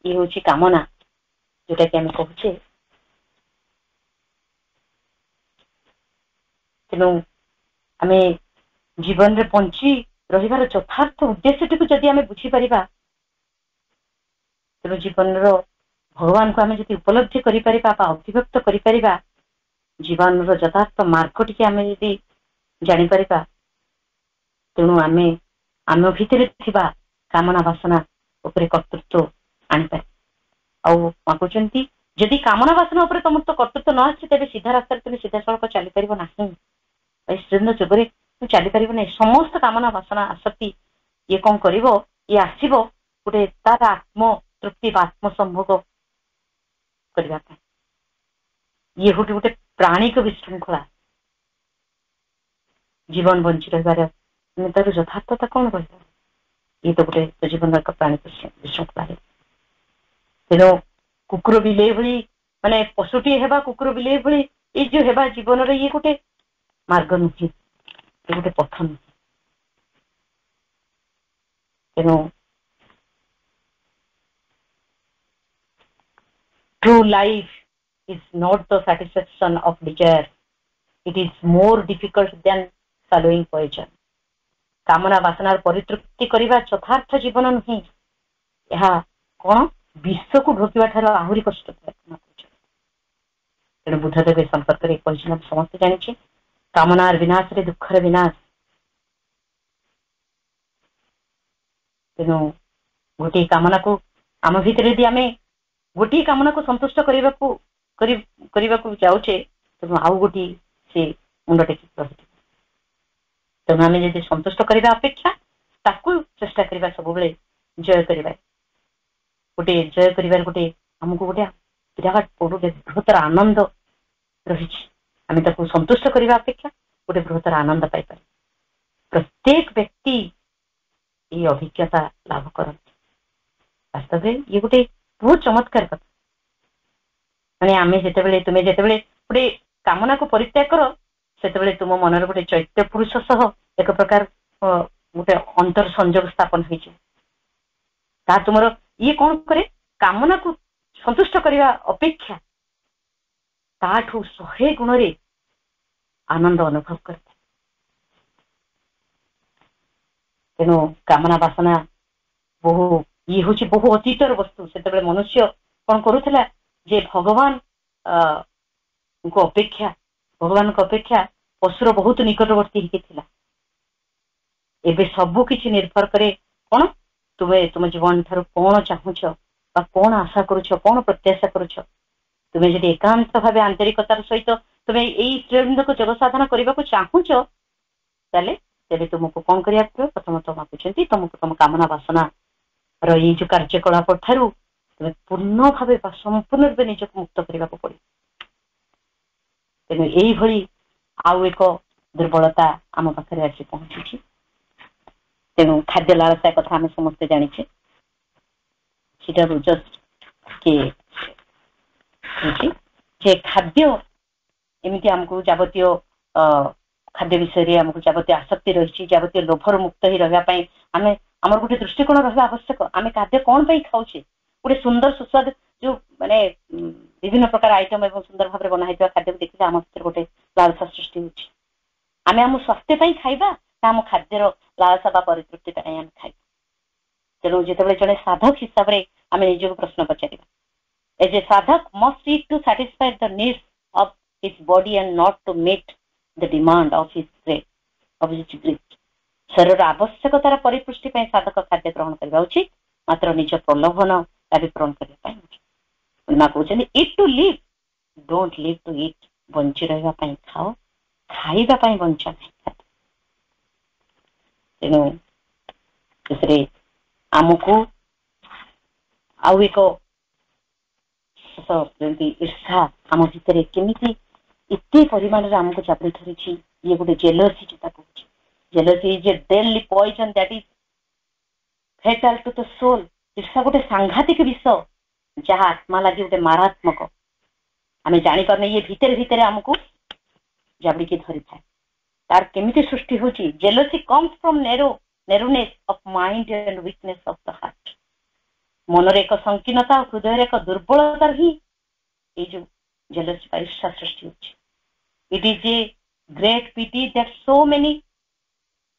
ଇଏ ହଉଛି କାମନା, ଯୋଉଟା କି ଆମେ କହୁଛେ। ତେଣୁ ଆମେ ଜୀବନରେ ବଞ୍ଚି ରହିବାର ଯଥାର୍ଥ ଉଦ୍ଦେଶ୍ୟଟିକୁ ଯଦି ଆମେ ବୁଝିପାରିବା, ତେଣୁ ଜୀବନର ଭଗବାନଙ୍କୁ ଆମେ ଯଦି ଉପଲବ୍ଧି କରିପାରିବା ବା ଅଭିବ୍ୟକ୍ତ କରିପାରିବା, ଜୀବନର ଯଥାର୍ଥ ମାର୍ଗ ଟିକେ ଆମେ ଯଦି ଜାଣିପାରିବା, ତେଣୁ ଆମେ ଆମ ଭିତରେ ଥିବା କାମନା ବାସନା ଉପରେ କର୍ତ୍ତୃତ୍ୱ ଆଣିପାରିବା। ଆଉ କହୁଛନ୍ତି, ଯଦି କାମନା ବାସନା ଉପରେ ତମର ତ କର୍ତ୍ତୃତ୍ୱ ନ ଆସିଛି, ତେବେ ସିଧା ରାସ୍ତାରେ ତୁମେ ସିଧାସଳଖ ଚାଲିପାରିବ ନାହିଁ। ଶ୍ରୀର ଯୁଗରେ ଚାଲିପାରିବ ନାହିଁ। ସମସ୍ତ କାମନା ବାସନା ଆସକ୍ତି ଇଏ କଣ କରିବ, ଇଏ ଆସିବ ଗୋଟେ ତାର ଆତ୍ମ ତୃପ୍ତି ବା ଆତ୍ମସମ୍ଭୋଗ କରିବା ପାଇଁ। ଇଏ ଗୋଟେ ପ୍ରାଣିକ ବିଶୃଙ୍ଖଳା। ଜୀବନ ବଞ୍ଚି ରହିବାର ତାର ଯଥାର୍ଥତା କଣ ରହିବ? ଇଏ ତ ଗୋଟେ ଜୀବନର ଏକ ପ୍ରାଣିକ ବିଶୃଙ୍ଖଳା। ତେଣୁ କୁକୁର ବିଲେଇ ଭଳି, ମାନେ ପଶୁଟିଏ ହେବା, କୁକୁର ବିଲେଇ ଭଳି ଏଇ ଯୋଉ ହେବା ଜୀବନର, ଇଏ ଗୋଟେ ମାର୍ଗ ନୁହେଁ, ଏ ଗୋଟେ ପଥ ନୁହେଁ। ତେଣୁ true life is not the satisfaction of desire. It is more difficult than swallowing poison. କାମନା ବାସନାର ପରିତୃପ୍ତି କରିବା ଯଥାର୍ଥ ଜୀବନ ନୁହେଁ। ଏହା କଣ, ବିଶ୍ୱକୁ ଢୋକିବା ଠାରୁ ଆହୁରି କଷ୍ଟଦାୟକ। ତେଣୁ ବୁଦ୍ଧଦେବ ଏ ସମ୍ପର୍କରେ କହିଛନ୍ତି, ସମସ୍ତେ ଜାଣିଛେ, କାମନାର ବିନାଶରେ ଦୁଃଖର ବିନାଶ। ତେଣୁ ଗୋଟିଏ କାମନାକୁ ଆମ ଭିତରେ ଯଦି ଆମେ ଗୋଟିଏ କାମନାକୁ ସନ୍ତୁଷ୍ଟ କରିବାକୁ ଯାଉଛେ, ତେଣୁ ଆଉ ଗୋଟିଏ ସେ ମୁଣ୍ଡ ଟେକି ରହିଥିବ। ତେଣୁ ଆମେ ଯଦି ସନ୍ତୁଷ୍ଟ କରିବା ଅପେକ୍ଷା ତାକୁ ଚେଷ୍ଟା କରିବା ସବୁବେଳେ ଜୟ କରିବା। ଗୋଟେ ଜୟ କରିବାର ଗୋଟେ ଆମକୁ ଗୋଟେ ବିରାଟ ବୃହତ୍ତର ଆନନ୍ଦ ରହିଛି। ଆମେ ତାକୁ ସନ୍ତୁଷ୍ଟ କରିବା ଅପେକ୍ଷା ଗୋଟେ ବୃହତ୍ତର ଆନନ୍ଦ ପାଇପାରିବା। ପ୍ରତ୍ୟେକ ବ୍ୟକ୍ତି ଏହି ଅଭିଜ୍ଞତା ଲାଭ କରନ୍ତି। ବାସ୍ତବରେ ଇଏ ଗୋଟେ ବହୁତ ଚମତ୍କାର କଥା। ମାନେ ତୁମେ ଯେତେବେଳେ ଗୋଟେ କାମନାକୁ ପରିତ୍ୟାଗ କର, ସେତେବେଳେ ତୁମ ମନରେ ଗୋଟେ ଚୈତ୍ୟ ପୁରୁଷ ସହ ଏକ ପ୍ରକାର ଗୋଟେ ଅନ୍ତର ସଂଯୋଗ ସ୍ଥାପନ ହେଇଯିବ। ତା ତୁମର ଇଏ କଣ କରେ, କାମନାକୁ ସନ୍ତୁଷ୍ଟ କରିବା ଅପେକ୍ଷା ତାଠୁ 100 ଗୁଣରେ ଆନନ୍ଦ ଅନୁଭବ କରିଥାଏ। ତେଣୁ କାମନା ବାସନା ଇଏ ହଉଛି ବହୁ ଅତୀତର ବସ୍ତୁ। ସେତେବେଳେ ମନୁଷ୍ୟ କଣ କରୁଥିଲା, ଯେ ଭଗବାନଙ୍କ ଅପେକ୍ଷା ପଶୁର ବହୁତ ନିକଟବର୍ତ୍ତୀ ହେଇକି ଥିଲା। ଏବେ ସବୁ କିଛି ନିର୍ଭର କରେ କଣ, ତୁମେ ତୁମ ଜୀବନ ଠାରୁ କଣ ଚାହୁଁଛ ବା କଣ ଆଶା କରୁଛ, କଣ ପ୍ରତ୍ୟାଶା କରୁଛ। ତୁମେ ଯଦି ଏକାନ୍ତ ଭାବେ ଆନ୍ତରିକତାର ସହିତ ତୁମେ ଏଇ ତ୍ରିବନ୍ଧକ ଯୋଗ ସାଧନ କରିବାକୁ ଚାହୁଁଛ, ତାହେଲେ ତେବେ ତୁମକୁ କଣ କରିବାକୁ ପଡିବ? ପ୍ରଥମତଃ ଭାବୁଛନ୍ତି ତୁମକୁ ତମ କାମନା ବାସନା ର ଏଇ ଯୋଉ କାର୍ଯ୍ୟକଳାପ ଠାରୁ ତୁମେ ପୂର୍ଣ୍ଣ ଭାବେ ବା ସମ୍ପୂର୍ଣ୍ଣ ରୂପେ ନିଜକୁ ମୁକ୍ତ କରିବାକୁ ପଡିବ। ତେଣୁ ଏଇଭଳି ଆଉ ଏକ ଦୁର୍ବଳତା ଆମ ପାଖରେ ଆସି ପହଞ୍ଚୁଛି। ତେଣୁ ଖାଦ୍ୟ ଲାଳସା କଥା ଆମେ ସମସ୍ତେ ଜାଣିଛେ। ସେଟାରୁ ଯେ ଖାଦ୍ୟ ଏମିତି ଆମକୁ ଯାବତୀୟ ଖାଦ୍ୟ ବିଷୟରେ ଆମକୁ ଯାବତୀୟ ଆସକ୍ତି ରହିଛି, ଯାବତୀୟ ଲୋଭର ମୁକ୍ତ ହେଇ ରହିବା ପାଇଁ ଆମର ଗୋଟେ ଦୃଷ୍ଟିକୋଣ ରହିବା ଆବଶ୍ୟକ। ଆମେ ଖାଦ୍ୟ କଣ ପାଇଁ ଖାଉଛେ? ଗୋଟେ ସୁନ୍ଦର ସୁସ୍ୱାଦୁ ଯୋଉ ମାନେ ବିଭିନ୍ନ ପ୍ରକାର ଆଇଟମ ଏବଂ ସୁନ୍ଦର ଭାବରେ ବନା ହେଇଥିବା ଖାଦ୍ୟକୁ ଦେଖିଲେ ଆମ ଭିତରେ ଗୋଟେ ଲାଳସା ସୃଷ୍ଟି ହଉଛି। ଆମେ ଆମ ସ୍ୱାସ୍ଥ୍ୟ ପାଇଁ ଖାଇବା ନା ଆମ ଖାଦ୍ୟର ଲାଳସା ବା ପରିତୃପ୍ତି ପାଇଁ ଆମେ ଖାଇବା? ତେଣୁ ଯେତେବେଳେ ଜଣେ ସାଧକ ହିସାବରେ ଆମେ ନିଜକୁ ପ୍ରଶ୍ନ ପଚାରିବା, as a sadhak must seek to satisfy the needs of his body and not to meet the demand of his greed. ଶରୀରର ଆବଶ୍ୟକତାର ପରିପୁଷ୍ଟି ପାଇଁ ସାଧକ ଖାଦ୍ୟ ଗ୍ରହଣ କରିବା ଉଚିତ, ମାତ୍ର ନିଜ ପ୍ରଲୋଭନ ଦାବି ପୂରଣ କରିବା ପାଇଁ ମା କହୁଛନ୍ତି eat to live, don't live to eat. ବଞ୍ଚି ରହିବା ପାଇଁ ଖାଅ, ଖାଇବା ପାଇଁ ବଞ୍ଚ ନାହିଁ। ତେଣୁ ଶେଷରେ ଆମକୁ ଆଉ ଏକ ଯେମିତି ଈର୍ଷା ଆମ ଭିତରେ କେମିତି ଏତେ ପରିମାଣରେ ଆମକୁ ଚାପି ଧରିଛି, ଇଏ ଗୋଟେ ଜେଲସି ଯୋଉଟା କହୁଛି। Jealousy is a deadly poison that is fatal to the soul. ଈର୍ଷା ଗୋଟେ ସାଂଘାତିକ ବିଷ ଯାହା ଆତ୍ମା ଲାଗି ଗୋଟେ ମାରାତ୍ମକ। ଆମେ ଜାଣିପାରୁନେ ଇଏ ଭିତରେ ଭିତରେ ଆମକୁ ଜାବୁଡ଼ିକି ଧରିଥାଏ। ତାର କେମିତି ସୃଷ୍ଟି ହଉଛି? Jealousy comes from narrowness of mind and weakness of the heart. ମନରେ ଏକ ସଂକୀର୍ଣ୍ଣତା, ହୃଦୟରେ ଏକ ଦୁର୍ବଳତାର ହିଁ ଏଇ ଯୋଉ ଜେଲସି ବା ଈର୍ଷା ସୃଷ୍ଟି ହଉଛି। It is a great pity that so many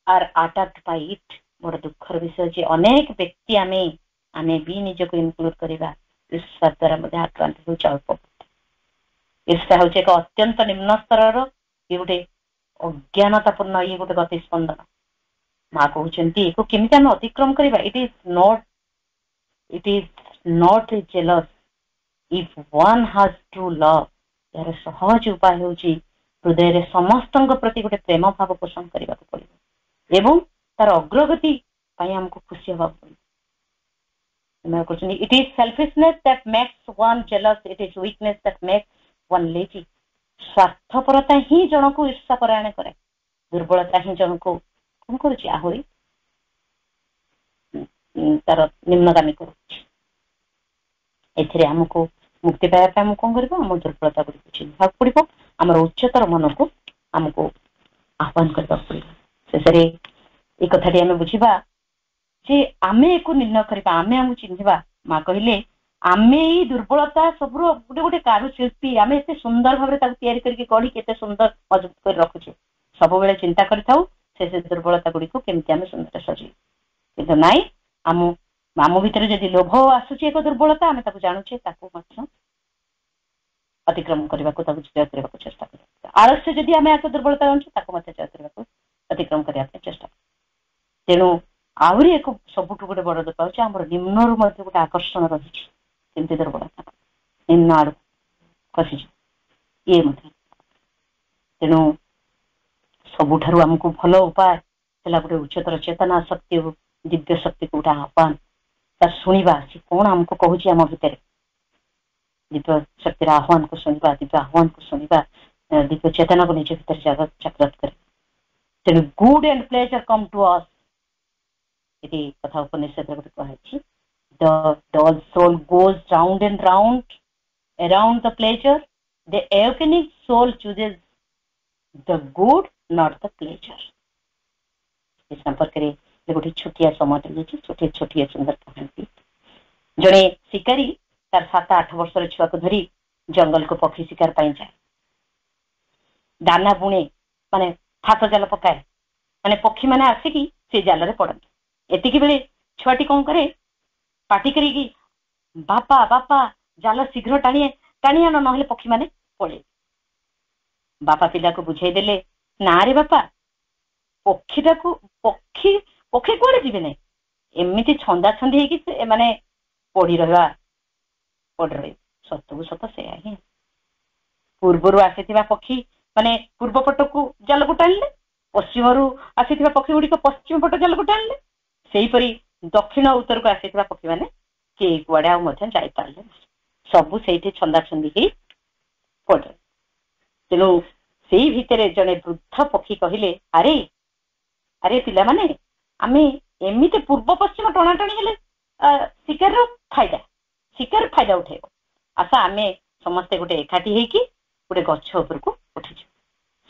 are attacked by it. ବଡ ଦୁଃଖର ବିଷୟ ଯେ ଅନେକ ବ୍ୟକ୍ତି ଆମେ ବି ନିଜକୁ ଇନକ୍ଲୁଡ କରିବା ଈର୍ଷା ଦ୍ୱାରା ମଧ୍ୟ ଆକ୍ରାନ୍ତ ହେଉଛି ଅଳ୍ପ। ଈର୍ଷା ହେଉଛି ଏକ ଅତ୍ୟନ୍ତ ନିମ୍ନ ସ୍ତରର ଇଏ ଗୋଟେ ଅଜ୍ଞାନତାପୂର୍ଣ୍ଣ ଇଏ ଗୋଟେ ଗତିସ୍ପନ୍ଦନ। ମା କହୁଛନ୍ତି ଏକୁ କେମିତି ଆମେ ଅତିକ୍ରମ କରିବା? ଇଟ୍ is not a jealous if one has true love. ଏହାର ସହଜ ଉପାୟ ହେଉଛି ହୃଦୟରେ ସମସ୍ତଙ୍କ ପ୍ରତି ଗୋଟେ ପ୍ରେମ ଭାବ ପୋଷଣ କରିବାକୁ ପଡିବ ଏବଂ ତାର ଅଗ୍ରଗତି ପାଇଁ ଆମକୁ ଖୁସି ହେବାକୁ ପଡିବ। It is selfishness that makes one jealous, it is weakness that makes one lazy. ସ୍ୱାର୍ଥପରତା ହିଁ ଜଣକୁ ଈର୍ଷା ପରାୟଣ କରେ, ଦୁର୍ବଳତା ହିଁ ଜଣକୁ କଣ କରୁଛି? ଆହୁରି ତାର ନିମ୍ନଗାମୀ କରୁଛି। ଏଥିରେ ଆମକୁ ମୁକ୍ତି ପାଇବା ପାଇଁ ଆମକୁ କଣ କରିବ? ଆମ ଦୁର୍ବଳତା ଗୁଡ଼ିକୁ ଚିହ୍ନିବାକୁ ପଡିବ, ଆମର ଉଚ୍ଚତର ମନକୁ ଆମକୁ ଆହ୍ୱାନ କରିବାକୁ ପଡିବ। ଶେଷରେ ଏ କଥାଟି ଆମେ ବୁଝିବା ଯେ ଆମେ ଏକୁ ନିର୍ଣ୍ଣୟ କରିବା, ଆମେ ଆମକୁ ଚିହ୍ନିବା। ମା କହିଲେ ଆମେ ଏଇ ଦୁର୍ବଳତା ସବୁର ଗୋଟେ ଗୋଟେ କାରୁଶିଳ୍ପୀ, ଆମେ ଏତେ ସୁନ୍ଦର ଭାବରେ ତାକୁ ତିଆରି କରିକି ଗଢି କେତେ ସୁନ୍ଦର ମଜବୁତ କରି ରଖୁଛେ। ସବୁବେଳେ ଚିନ୍ତା କରିଥାଉ ସେ ଦୁର୍ବଳତା ଗୁଡ଼ିକୁ କେମିତି ଆମେ ସୁନ୍ଦର ସଜେଇବା। କିନ୍ତୁ ନାଇଁ, ଆମ ଭିତରେ ଯଦି ଲୋଭ ଆସୁଛି ଏକ ଦୁର୍ବଳତା, ଆମେ ତାକୁ ଜାଣୁଛେ, ତାକୁ ମଧ୍ୟ ଅତିକ୍ରମ କରିବାକୁ, ତାକୁ ଜୟ କରିବାକୁ ଚେଷ୍ଟା କରିବା। ଆଳସ୍ୟ ଯଦି ଆମେ ଏକ ଦୁର୍ବଳତା ଜାଣୁଛେ, ତାକୁ ମଧ୍ୟ ଜୟ କରିବାକୁ ଅତିକ୍ରମ କରିବା ପାଇଁ ଚେଷ୍ଟା କରିବା। ତେଣୁ ଆହୁରି ଏକ ସବୁଠୁ ଗୋଟେ ବଡ ଦୁଃଖ ହେଉଛି ଆମର ନିମ୍ନରୁ ମଧ୍ୟ ଗୋଟେ ଆକର୍ଷଣ ରହିଛି। କେମିତି ଦୁର୍ବଳତା ନିମ୍ନ ଆଡକୁ ଖସିଯିବ ଇଏ ମଧ୍ୟ। ତେଣୁ ସବୁଠାରୁ ଆମକୁ ଭଲ ଉପାୟ ହେଲା ଗୋଟେ ଉଚ୍ଚତର ଚେତନା ଶକ୍ତି, ଦିବ୍ୟ ଶକ୍ତିକୁ ଗୋଟେ ଆହ୍ୱାନ, ତା ଶୁଣିବା। ସେ କଣ ଆମକୁ କହୁଛି ଆମ ଭିତରେ? ଦିବ୍ୟ ଶକ୍ତିର ଆହ୍ୱାନକୁ ଶୁଣିବା, ଦିବ୍ୟ ଆହ୍ୱାନକୁ ଶୁଣିବା, ଦିବ୍ୟ ଚେତନାକୁ ନିଜ ଭିତରେ ଜାଗ୍ରତ କରିବା। ତେଣୁ good and pleasure come to us. ଏଠି କଥା ଉପନିଷଦରେ ଗୋଟେ କୁହାଯାଇଛି, the dull soul goes round and round around the pleasure, the awakening soul chooses the good, not the pleasure। इस संपर्क में ଗୋଟେ ଛୋଟିଆ ସମାଜ ଅଛି, ଛୋଟିଆ ସୁନ୍ଦର କାହାଣୀ। ଜଣେ ଶିକାରୀ ତାର 7-8 ବର୍ଷର ଛୁଆକୁ ଧରି ଜଙ୍ଗଲକୁ ପକ୍ଷୀ ଶିକାର ପାଇଁ ଯାଏ। ଦାନା ବୁଣେ, ମାନେ ହାତ ଜାଲ ପକାଏ, ମାନେ ପକ୍ଷୀ ମାନେ ଆସିକି ସେ ଜାଲରେ ପଡନ୍ତି। ଏତିକି ବେଳେ ଛୁଆଟି କଣ କରେ? ପାଟି କରିକି ବାପା ବାପା ଜାଲ ଶୀଘ୍ର ଟାଣି ଆଣ, ନହେଲେ ପକ୍ଷୀ ମାନେ ପଳେଇବେ। ବାପା ପିଲାକୁ ବୁଝେଇ ଦେଲେ, ନା ରେ ବାପା, ପକ୍ଷୀ କୁଆଡେ ଯିବେ ନାହିଁ, ଏମିତି ଛନ୍ଦା ଛନ୍ଦି ହେଇକି ଏମାନେ ପଡି ରହିବେ। ସତକୁ ସତ ସେଇଆ ହିଁ। ପୂର୍ବରୁ ଆସିଥିବା ପକ୍ଷୀ ମାନେ ପୂର୍ବ ପଟକୁ ଜାଲକୁ ଟାଣିଲେ, ପଶ୍ଚିମରୁ ଆସିଥିବା ପକ୍ଷୀ ଗୁଡିକ ପଶ୍ଚିମ ପଟ ଜାଲକୁ ଟାଣିଲେ। ସେହିପରି ଦକ୍ଷିଣ ଉତ୍ତରକୁ ଆସିଥିବା ପକ୍ଷୀ ମାନେ କେହି କୁଆଡେ ଆଉ ମଧ୍ୟ ଯାଇପାରିଲେ ନାହିଁ, ସବୁ ସେଇଠି ଛନ୍ଦା ଛନ୍ଦି ହେଇ ପଡେ। ତେଣୁ ସେଇ ଭିତରେ ଜଣେ ବୃଦ୍ଧ ପକ୍ଷୀ କହିଲେ, ଆରେ ପିଲାମାନେ, ଆମେ ଏମିତି ପୂର୍ବ ପଶ୍ଚିମ ଟଣାଟଣି ହେଲେ ଶିକାର ଫାଇଦା ଉଠେଇବ। ଆସ ଆମେ ସମସ୍ତେ ଗୋଟେ ଏକାଠି ହେଇକି ଗୋଟେ ଗଛ ଉପରକୁ ଉଠିଯିବୁ।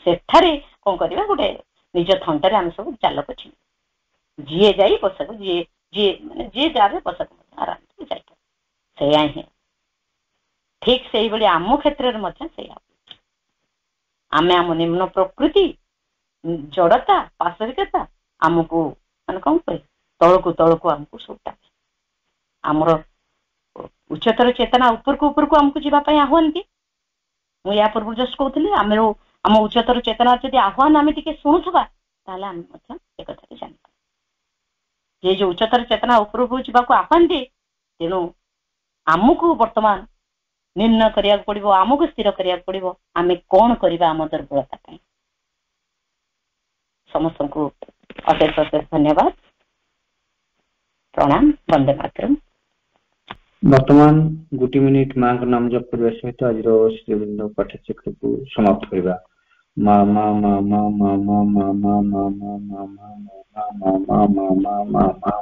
ସେଠାରେ କଣ କରିବା? ଗୋଟେ ନିଜ ଥଣ୍ଟରେ ଆମେ ସବୁ ଜାଲ ପଛିବୁ। ଯିଏ ଯାଇ ବସାକୁ ଯିଏ ଯାରେ ବସାକୁ ଆରାମରେ ଯାଇପାରେ। ସେଇଆ ହିଁ ଠିକ ସେଇଭଳି ଆମ କ୍ଷେତ୍ରରେ ମଧ୍ୟ ସେଇଆ। ଆମେ ଆମ ନିମ୍ନ ପ୍ରକୃତି, ଜଡତା, ପାଶବିକତା ଆମକୁ ମାନେ କଣ କରେ? ତଳକୁ ଆମକୁ ସବୁ ଟାଣେ। ଆମର ଉଚ୍ଚତର ଚେତନା ଉପରକୁ ଆମକୁ ଯିବା ପାଇଁ ଆହ୍ୱାନ ଦିଏ। ମୁଁ ୟା ପୂର୍ବରୁ ଜଷ୍ଟ କହୁଥିଲି, ଆମ ଉଚ୍ଚତର ଚେତନା ଯଦି ଆହ୍ୱାନ ଆମେ ଟିକେ ଶୁଣୁଥିବା, ତାହେଲେ ଆମେ ମଧ୍ୟ ଏ କଥାଟି ଜାଣିବା। ये जो उच्चतर चेतना उपरକୁ ଯିବାକୁ ଆହ୍ୱାନ ଦିଏ, ତେଣୁ ଆମକୁ ବର୍ତ୍ତମାନ ନିର୍ଣ୍ଣୟ କରିବାକୁ ପଡିବ, ଆମକୁ ସ୍ଥିର କରିବାକୁ ପଡିବ ଆମେ କଣ କରିବା ଆମ ଦୁର୍ବଳତା ପାଇଁ। ସମସ୍ତଙ୍କୁ ଅଶେଷ ଅଶେଷ ଧନ୍ୟବାଦ, ପ୍ରଣାମ, ବନ୍ଦେ ମାତରମ୍। ବର୍ତ୍ତମାନ 1 ମିନିଟ ମାଙ୍କ ନାମ ଜପ କରିବା ସହିତ ଆଜିର ଶ୍ରୀବୃନ୍ଦ ପାଠ୍ୟଚକ୍ରକୁ ସମାପ୍ତ କରିବା। ମା ମା ମା ମା ମା ମା ମା ମା ମା ମା ମା ମା ମା ମା ମା ମା ମା ମା